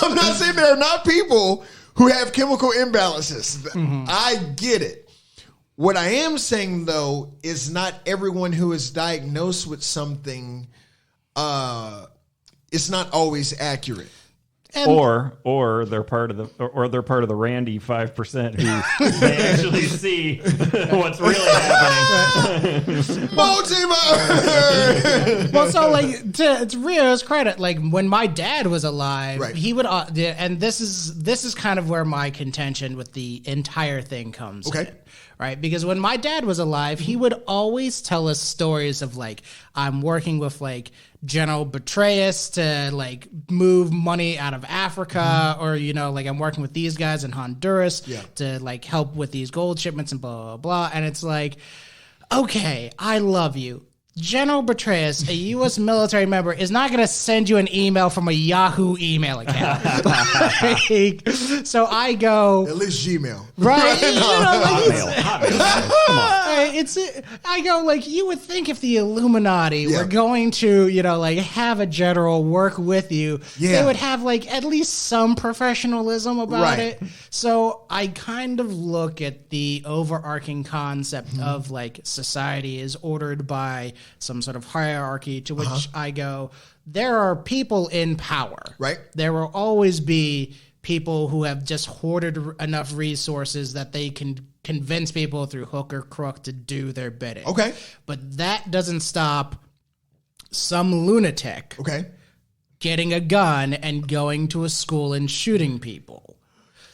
I'm not saying there are not people who have chemical imbalances. I get it. What I am saying, though, is not everyone who is diagnosed with something, it's not always accurate. Or they're part of the Randy 5% who they actually see what's really happening. Well, so like to Rio's credit, like when my dad was alive, he would, and this is kind of where my contention with the entire thing comes. Okay. In, right? Because when my dad was alive, he would always tell us stories of like, I'm working with like General Petraeus to like move money out of Africa, or like I'm working with these guys in Honduras to like help with these gold shipments and blah blah blah. And it's like, okay, I love you. General Petraeus, a U.S. military member, is not going to send you an email from a Yahoo email account. So I go... At least Gmail. Right? Hotmail. Come on. I go, like, you would think if the Illuminati were going to, like, have a general work with you, they would have, like, at least some professionalism about it. So I kind of look at the overarching concept of, like, society is ordered by some sort of hierarchy, to which I go, there are people in power. Right. There will always be people who have just hoarded enough resources that they can convince people through hook or crook to do their bidding. Okay. But that doesn't stop some lunatic getting a gun and going to a school and shooting people.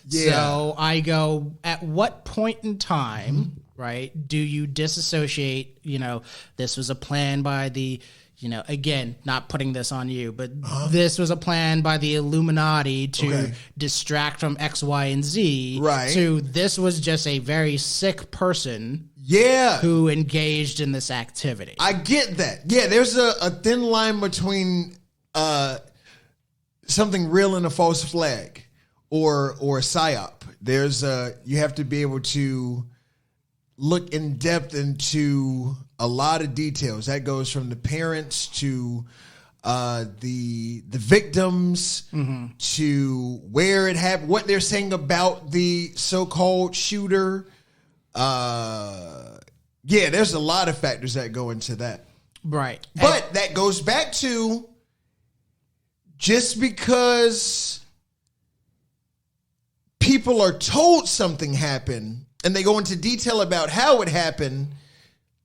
Yeah. So I go, at what point in time, right, do you disassociate, this was a plan by the... again, not putting this on you, but this was a plan by the Illuminati to distract from X, Y, and Z. Right. To this was just a very sick person. Yeah. Who engaged in this activity. I get that. Yeah, there's a thin line between something real and a false flag or a psyop. You have to be able to look in depth into a lot of details. That goes from the parents to the victims to where it happened, what they're saying about the so-called shooter. There's a lot of factors that go into that. Right. But that goes back to, just because people are told something happened and they go into detail about how it happened,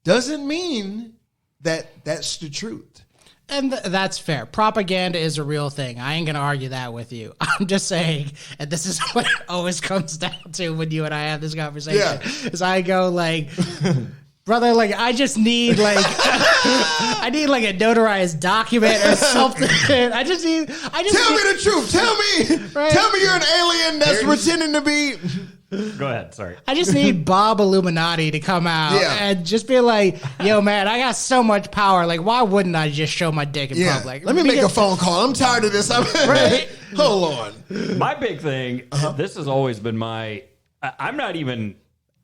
doesn't mean that that's the truth. And that's fair. Propaganda is a real thing. I ain't going to argue that with you. I'm just saying, and this is what it always comes down to when you and I have this conversation, is I go like, brother, like, I just need like, I need like a notarized document or something. Tell me the truth. Tell me you're an alien that's pretending to be... Go ahead. Sorry. I just need Bob Illuminati to come out and just be like, yo, man, I got so much power. Like, why wouldn't I just show my dick in public? Let me make a phone call. I'm tired of this. Hold on. My big thing, this has always been I'm not even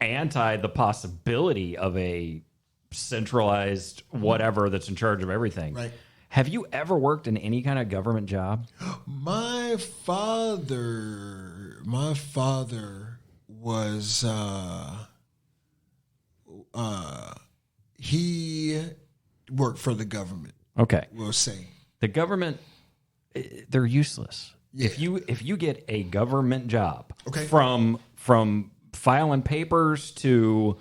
anti the possibility of a centralized whatever that's in charge of everything. Right. Have you ever worked in any kind of government job? My father was he worked for the government. Okay. We'll say. The government, they're useless. Yeah. If you get a government job, from filing papers to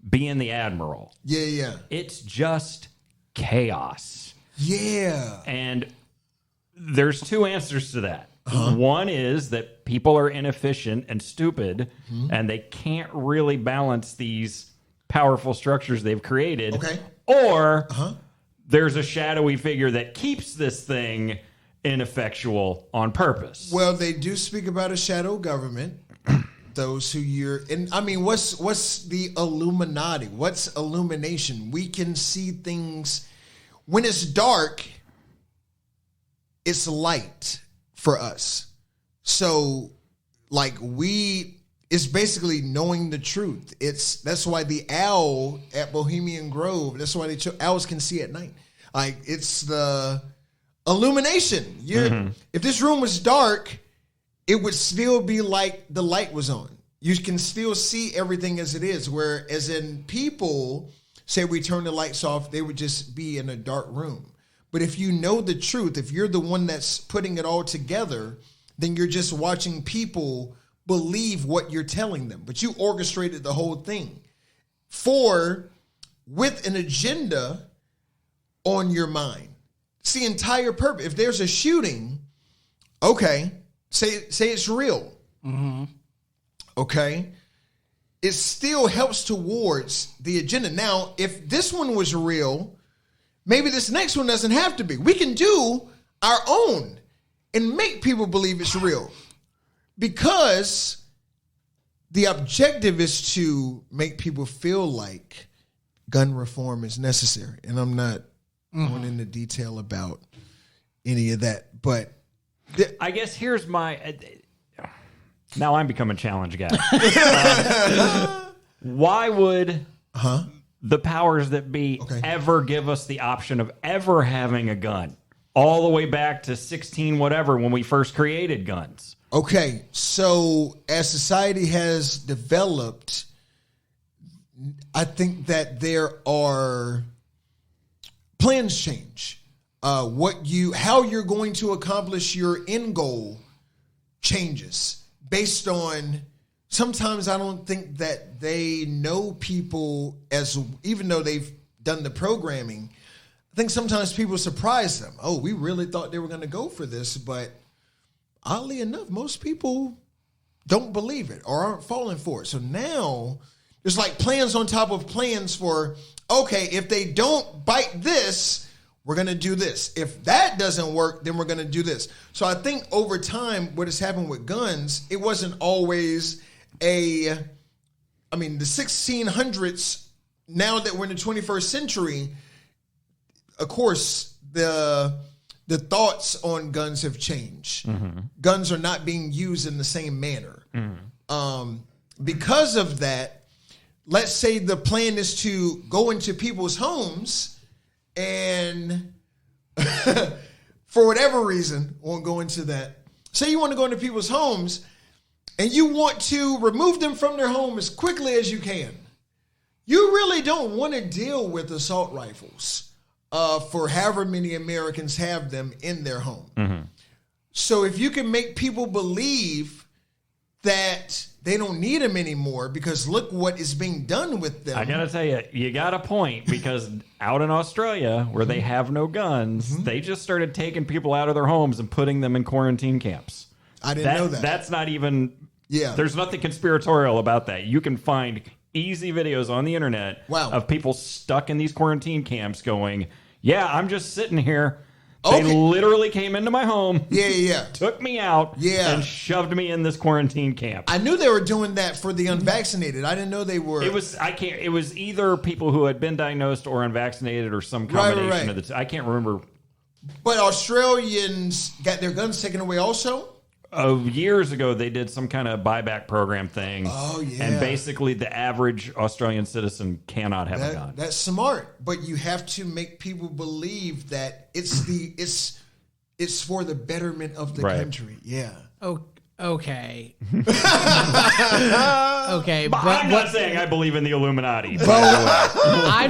being the admiral. Yeah. It's just chaos. Yeah. And there's two answers to that. One is that people are inefficient and stupid, and they can't really balance these powerful structures they've created. Okay. Or there's a shadowy figure that keeps this thing ineffectual on purpose. Well, they do speak about a shadow government. Those who what's the Illuminati? What's illumination? We can see things when it's dark. It's light for us. So, like, it's basically knowing the truth. That's why the owl at Bohemian Grove, that's why owls can see at night. Like, it's the illumination. If this room was dark, it would still be like the light was on. You can still see everything as it is. Whereas in people, say we turn the lights off, they would just be in a dark room. But if you know the truth, if you're the one that's putting it all together, then you're just watching people believe what you're telling them. But you orchestrated the whole thing with an agenda on your mind. It's the entire purpose. If there's a shooting, say it's real. Okay. It still helps towards the agenda. Now, if this one was real, maybe this next one doesn't have to be. We can do our own and make people believe it's real, because the objective is to make people feel like gun reform is necessary. And I'm not going into detail about any of that, but I guess here's my... now I'm becoming a challenge guy. Why would the powers that be ever give us the option of ever having a gun. All the way back to 16 whatever when we first created guns. Okay, so as society has developed, I think that there are plans change. How you're going to accomplish your end goal changes based on. Sometimes I don't think that they know people even though they've done the programming. I think sometimes people surprise them. Oh, we really thought they were going to go for this, but oddly enough, most people don't believe it or aren't falling for it. So now there's like plans on top of plans for, okay, if they don't bite this, we're going to do this. If that doesn't work, then we're going to do this. So I think over time, what has happened with guns, it wasn't always the 1600s, now that we're in the 21st century, of course, the thoughts on guns have changed. Mm-hmm. Guns are not being used in the same manner. Mm-hmm. Because of that, let's say the plan is to go into people's homes and for whatever reason, won't go into that. Say you want to go into people's homes and you want to remove them from their home as quickly as you can. You really don't want to deal with assault rifles for however many Americans have them in their home. Mm-hmm. So if you can make people believe that they don't need them anymore because look what is being done with them. I got to tell you, you got a point because out in Australia where they have no guns, they just started taking people out of their homes and putting them in quarantine camps. I didn't know that. That's not even... Yeah. There's nothing conspiratorial about that. You can find easy videos on the internet of people stuck in these quarantine camps going, yeah, I'm just sitting here. They literally came into my home. Yeah. Took me out and shoved me in this quarantine camp. I knew they were doing that for the unvaccinated. I didn't know they were. It was either people who had been diagnosed or unvaccinated or some combination of the two. I can't remember. But Australians got their guns taken away also? Years ago, they did some kind of buyback program thing. Oh, yeah. And basically, the average Australian citizen cannot have a gun. That's smart. But you have to make people believe that it's for the betterment of the country. Yeah. Oh, okay. Okay. But I'm not saying I believe in the Illuminati. I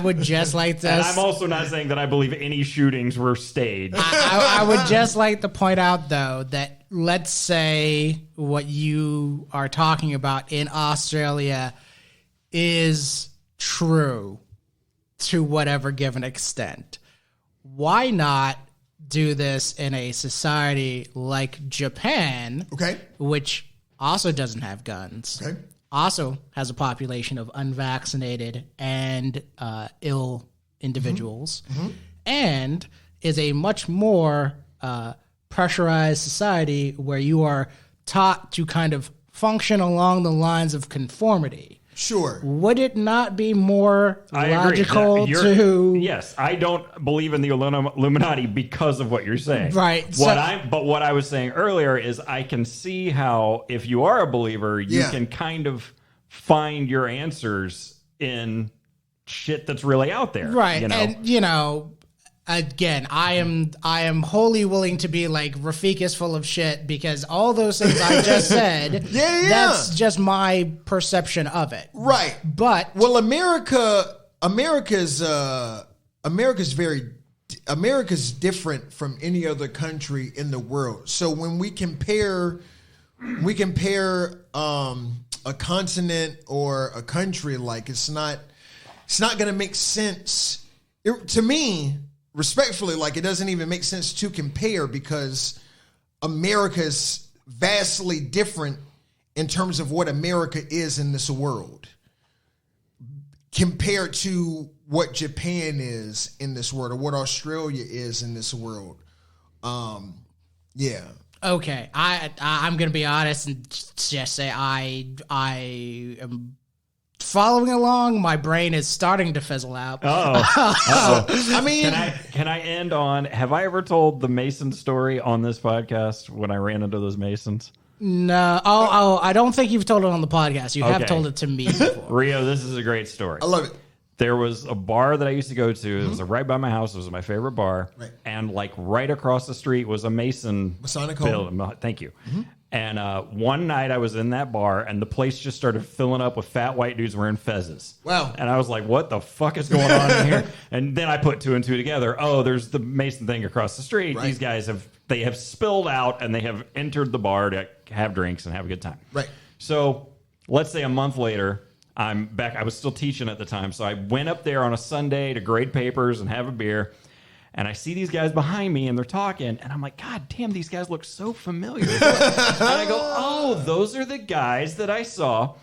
would just like to... And I'm also not saying that I believe any shootings were staged. I would just like to point out, though, that let's say what you are talking about in Australia is true to whatever given extent. Why not do this in a society like Japan, which also doesn't have guns, also has a population of unvaccinated and ill individuals, and is a much more pressurized society where you are taught to kind of function along the lines of conformity. Sure. Would it not be more logical to... Yes, I don't believe in the Illuminati because of what you're saying. Right. But what I was saying earlier is I can see how, if you are a believer, you can kind of find your answers in shit that's really out there. Right. And, again, I am wholly willing to be like, Rafiq is full of shit, because all those things I just said, that's just my perception of it. Right. But America's different from any other country in the world. So when we compare a continent or a country, like it's not going to make sense to me. Respectfully, like it doesn't even make sense to compare because America is vastly different in terms of what America is in this world compared to what Japan is in this world or what Australia is in this world. Yeah. Okay, I'm gonna be honest and just say I am following along. My brain is starting to fizzle out. I mean, can I end on? Have I ever told the Mason story on this podcast when I ran into those Masons? No. Oh, I don't think you've told it on the podcast. You have told it to me before. Rio, this is a great story. I love it. There was a bar that I used to go to. It was right by my house. It was my favorite bar. Right. And like right across the street was a Masonic building. Thank you. And one night I was in that bar and the place just started filling up with fat white dudes wearing fezzes. Wow. And I was like, what the fuck is going on in here? And then I put two and two together. Oh, there's the Mason thing across the street. Right. These guys they have spilled out and they have entered the bar to have drinks and have a good time. Right. So let's say a month later, I'm back. I was still teaching at the time. So I went up there on a Sunday to grade papers and have a beer. And I see these guys behind me and they're talking. And I'm like, God damn, these guys look so familiar. And I go, oh, those are the guys that I saw.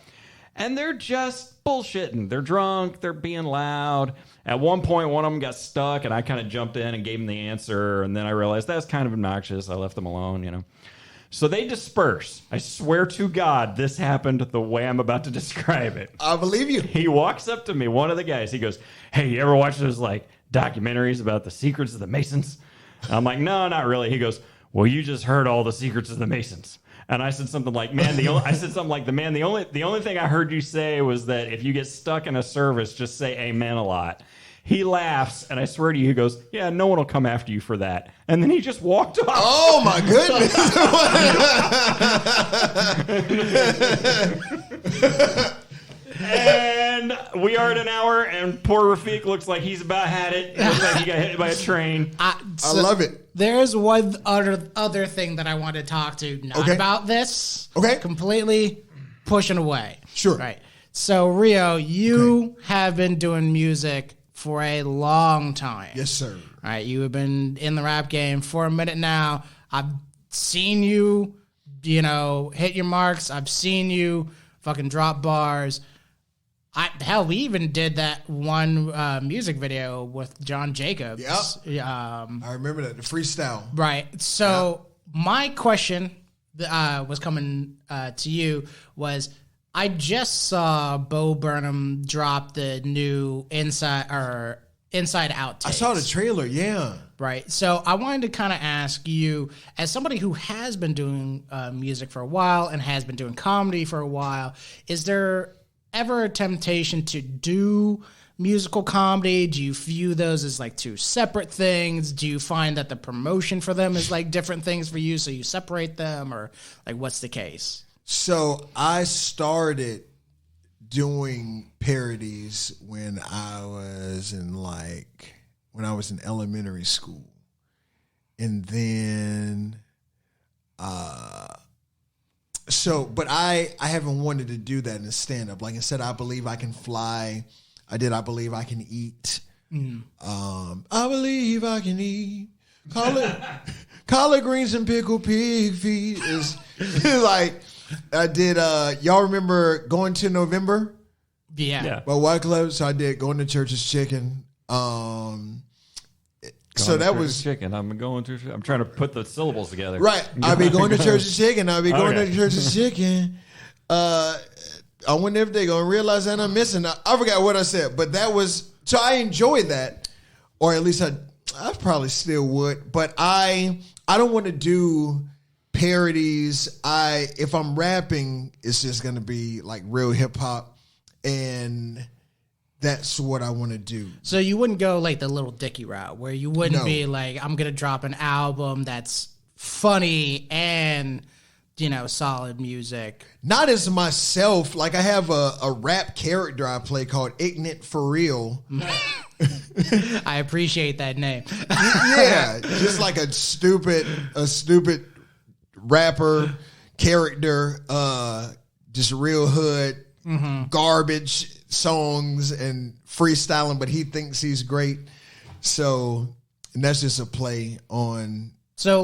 And they're just bullshitting. They're drunk. They're being loud. At one point, one of them got stuck and I kind of jumped in and gave them the answer. And then I realized that's kind of obnoxious. I left them alone, So they disperse. I swear to God, this happened the way I'm about to describe it. I believe you. He walks up to me, one of the guys. He goes, hey, you ever watch those documentaries about the secrets of the Masons? I'm like, no, not really. He goes, well, you just heard all the secrets of the Masons. And I said something like, the only thing I heard you say was that if you get stuck in a service, just say amen a lot. He laughs, and I swear to you, he goes, yeah, no one will come after you for that. And then he just walked off. Oh, my goodness. And we are at an hour, and poor Rafiq looks like he's about had it. Looks like he got hit by a train. I love it. There's one other thing that I want to talk to, not about this. Okay. Completely pushing away. Sure. Right. So, Rio, you have been doing music for a long time. Yes, sir. All right, you have been in the rap game for a minute now. I've seen you, hit your marks. I've seen you fucking drop bars. Hell, we even did that one music video with John Jacobs. Yep. I remember that, the freestyle. Right. So my question was coming to you was, I just saw Bo Burnham drop the new Inside Out tapes. I saw the trailer, yeah. Right. So I wanted to kind of ask you, as somebody who has been doing music for a while and has been doing comedy for a while, is there ever a temptation to do musical comedy? Do you view those as two separate things? Do you find that the promotion for them is different things for you, so you separate them, or what's the case? So I started doing parodies when I was in elementary school. And then but I haven't wanted to do that in stand-up. Like I said, I believe I can fly. I believe I can eat. I believe I can eat. Collard greens and pickled pig feet is I did y'all remember Going to November? Yeah. By White Club. So I did Going to Church's Chicken. So that was chicken. I'm trying to put the syllables together. Right. I'll be going to Church's Chicken. I'll be going to Church's Chicken. I wonder if they're gonna realize that I'm missing. I forgot what I said, but that was so I enjoyed that, or at least I probably still would. But I don't want to do parodies. If I'm rapping, it's just gonna be real hip hop, and that's what I want to do. So you wouldn't go the Little Dicky route, where you wouldn't be I'm gonna drop an album that's funny and solid music. Not as myself. I have a rap character I play called Ignorant for Real. I appreciate that name. Yeah, just a stupid rapper character, just real hood, garbage songs and freestyling, but he thinks he's great. So, and that's just a play on. So,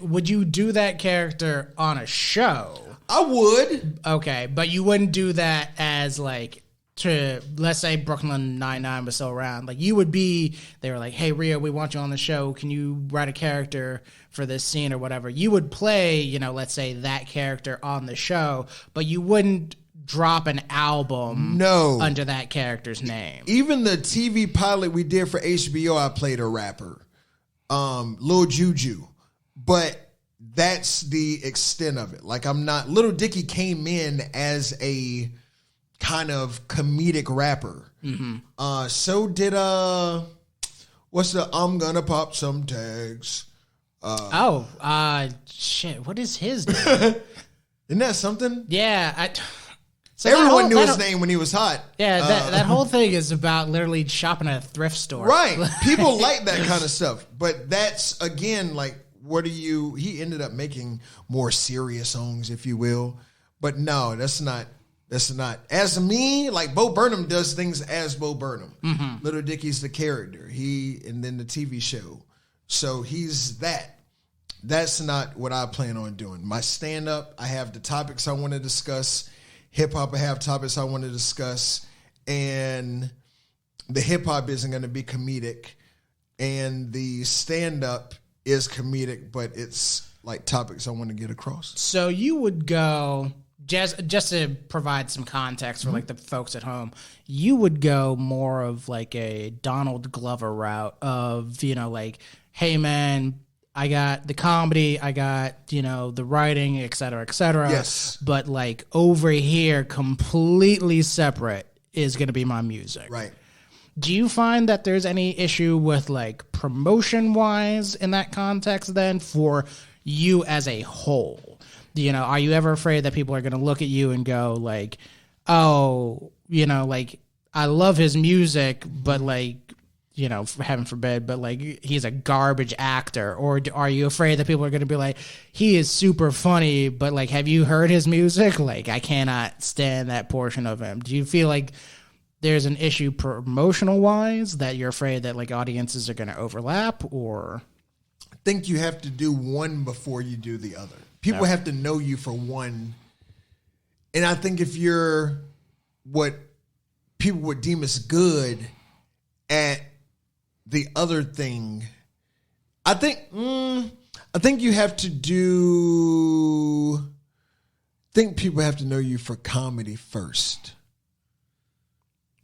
would you do that character on a show? I would. Okay, but you wouldn't do that as to, let's say Brooklyn Nine-Nine was still around. You would be, they were hey, Rio, we want you on the show. Can you write a character for this scene or whatever? You would play, let's say that character on the show, but you wouldn't drop an album under that character's name. Even the TV pilot we did for HBO, I played a rapper, Lil Juju. But that's the extent of it. Like, I'm not. Little Dicky came in as a kind of comedic rapper. So did what's the I'm gonna pop some tags? Shit. What is his name? Isn't that something? Yeah. Everyone knew his name when he was hot. Yeah, that whole thing is about literally shopping at a thrift store. Right. People like that kind of stuff. But that's, again, like, he ended up making more serious songs, if you will. But no, that's not. As me, like, Bo Burnham does things as Bo Burnham. Little Dicky's the character. And then the TV show. So he's that. That's not what I plan on doing. My stand-up, I have the topics I want to discuss. Hip-hop, I have topics I want to discuss. And the hip-hop isn't going to be comedic. And the stand-up is comedic, but it's like topics I want to get across. So you would go, just to provide some context for like the folks at home, you would go more of like a Donald Glover route of, like, hey man, I got the comedy, I got, the writing, et cetera, et cetera. Yes. But like over here, completely separate is going to be my music. Right. Do you find that there's any issue with like promotion wise in that context then for you as a whole? Are you ever afraid that people are going to look at you and go like, oh, like I love his music, but like, heaven forbid, but like he's a garbage actor? Or are you afraid that people are going to be like, he is super funny, but like, have you heard his music? Like, I cannot stand that portion of him. Do you feel like there's an issue promotional wise that you're afraid that like audiences are going to overlap? Or I think you have to do one before you do the other. People have to know you for one. And I think if you're what people would deem as good at the other thing, I think you have to think people have to know you for comedy first.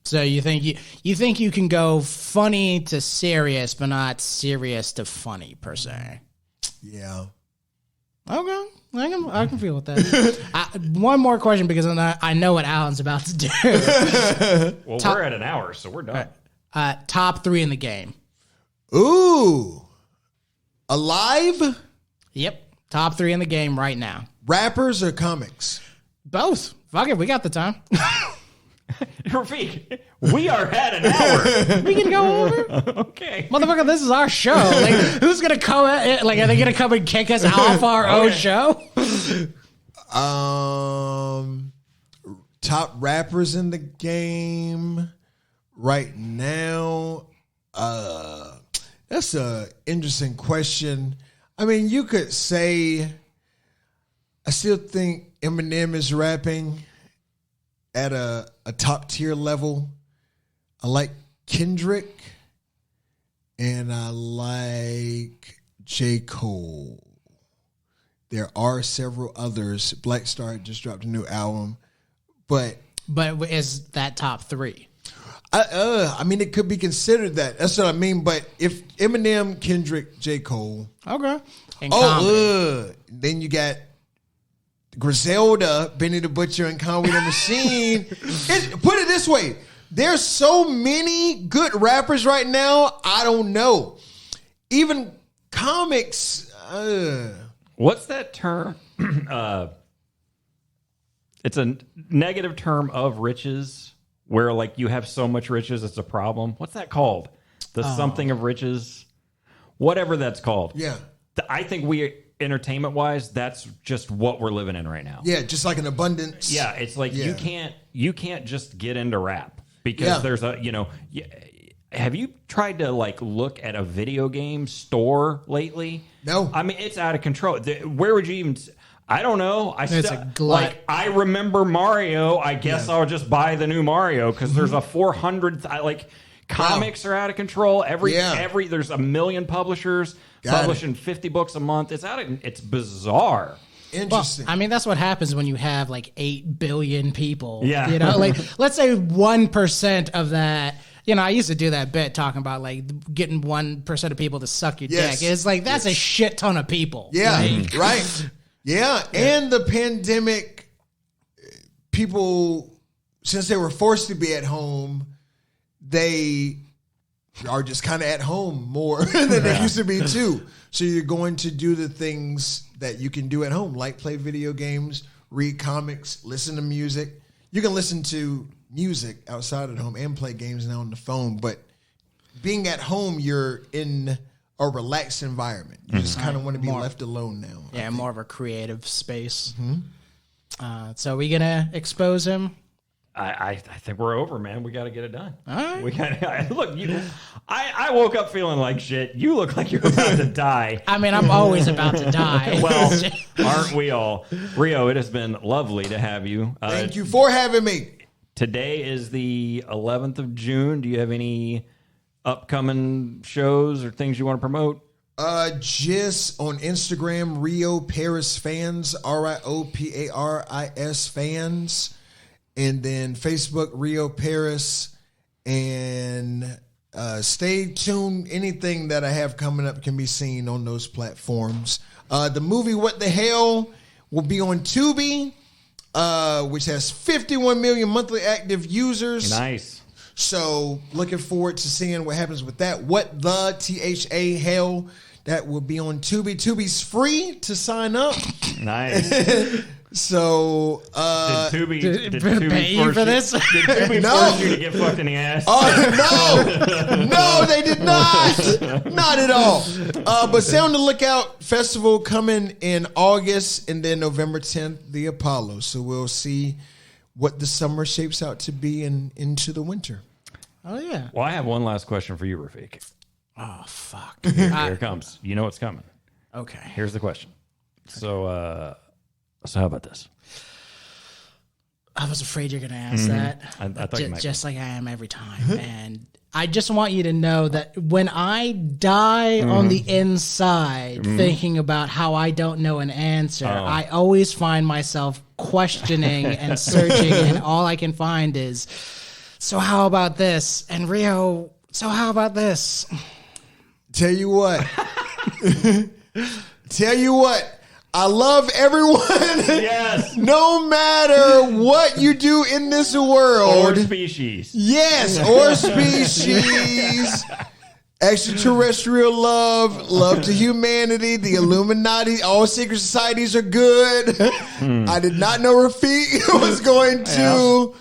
So you think you can go funny to serious, but not serious to funny per se? Yeah. Okay, I can feel with that. One more question, because I know what Alan's about to do. Well, we're at an hour, so we're done. Top 3 in the game. Ooh. Alive? Yep. Top 3 in the game right now. Rappers or comics? Both. Fuck it, we got the time. Rafiq, we are at an hour. We can go over. Okay. Motherfucker, this is our show. Like, who's going to come at, like, are they going to come and kick us off our own show? Top rappers in the game right now. That's a interesting question. I mean, you could say, I still think Eminem is rapping at a top tier level. I like Kendrick and I like J. Cole. There are several others. Black Star just dropped a new album, but is that top 3? I mean, it could be considered that. That's what I mean. But if Eminem, Kendrick, J. Cole, okay, then you got Griselda, Benny the Butcher, and Conway the Machine. Put it this way: there's so many good rappers right now. I don't know. Even comics. What's that term? It's a negative term of riches, where like you have so much riches, it's a problem. What's that called? The something of riches, whatever that's called. Yeah, I think entertainment-wise, that's just what we're living in right now. Yeah, just like an abundance. Yeah, it's like you can't just get into rap because there's a have you tried to like look at a video game store lately? No. I mean, it's out of control. Where would you even? I don't know. It's a glut. Like I remember Mario. I guess I'll just buy the new Mario because there's a 400 like. Comics are out of control. Every there's a million publishers publishing 50 books a month. It's bizarre. Interesting. Well, I mean, that's what happens when you have like 8 billion people. Yeah. Like let's say 1% of that I used to do that bit talking about like getting 1% of people to suck your Yes. dick. It's like that's a shit ton of people. Yeah, Like, right. Yeah, and the pandemic, people, since they were forced to be at home, they are just kind of at home more than they used to be too. So you're going to do the things that you can do at home, like play video games, read comics, listen to music. You can listen to music outside at home and play games now on the phone, but being at home, you're in a relaxed environment. You just kind of want to be left alone now. Yeah, more of a creative space. So are we going to expose him? I think we're over, man. We got to get it done. All right. We got look. I woke up feeling like shit. You look like you're about to die. I mean, I'm always about to die. Well, aren't we all? Rio, it has been lovely to have you. Thank you for having me. Today is the 11th of June. Do you have any upcoming shows or things you want to promote? Just on Instagram, Rio Paris fans, RIOPARIS fans. And then Facebook, Rio Paris, and stay tuned. Anything that I have coming up can be seen on those platforms. The movie What the Hell will be on Tubi, which has 51 million monthly active users. Nice. So looking forward to seeing what happens with that. What the THA hell, that will be on Tubi. Tubi's free to sign up. Nice. So, did Tubi pay you for this? Did Tubi force you to get fucked in the ass? No, they did not. Not at all. But stay on the lookout. Festival coming in August, and then November 10th, the Apollo. So we'll see what the summer shapes out to be and into the winter. Oh, yeah. Well, I have one last question for you, Rafiq. Oh, fuck. Here it comes. You know what's coming. Okay. Here's the question. So how about this? I was afraid you're going to ask that. I thought you might. Just like I am every time. And I just want you to know that when I die on the inside thinking about how I don't know an answer, I always find myself questioning and searching, and all I can find is, so how about this? And Rio, so how about this? Tell you what. I love everyone. Yes. No matter what you do in this world. Or species. Yes, or species. Extraterrestrial love to humanity, the Illuminati, all secret societies are good. I did not know Rafiq was going to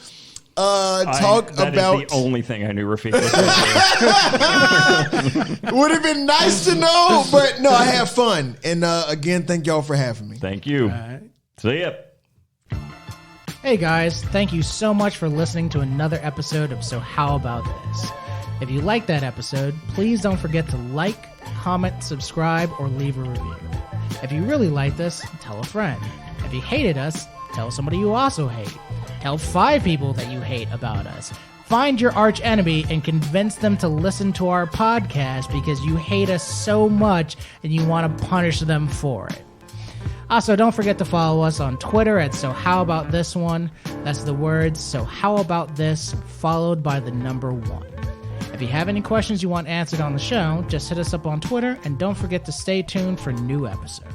talk that about. Is the only thing I knew Rafiq was. Would have been nice to know, but no, I have fun. And again, thank y'all for having me. Thank you. See ya. Hey guys, thank you so much for listening to another episode of So How About This. If you liked that episode, please don't forget to like, comment, subscribe, or leave a review. If you really liked us, tell a friend. If you hated us, tell somebody you also hate. Tell 5 people that you hate about us. Find your arch enemy and convince them to listen to our podcast because you hate us so much and you want to punish them for it. Also, don't forget to follow us on Twitter at So How About This One. That's the words So How About This followed by the number 1. If you have any questions you want answered on the show, just hit us up on Twitter and don't forget to stay tuned for new episodes.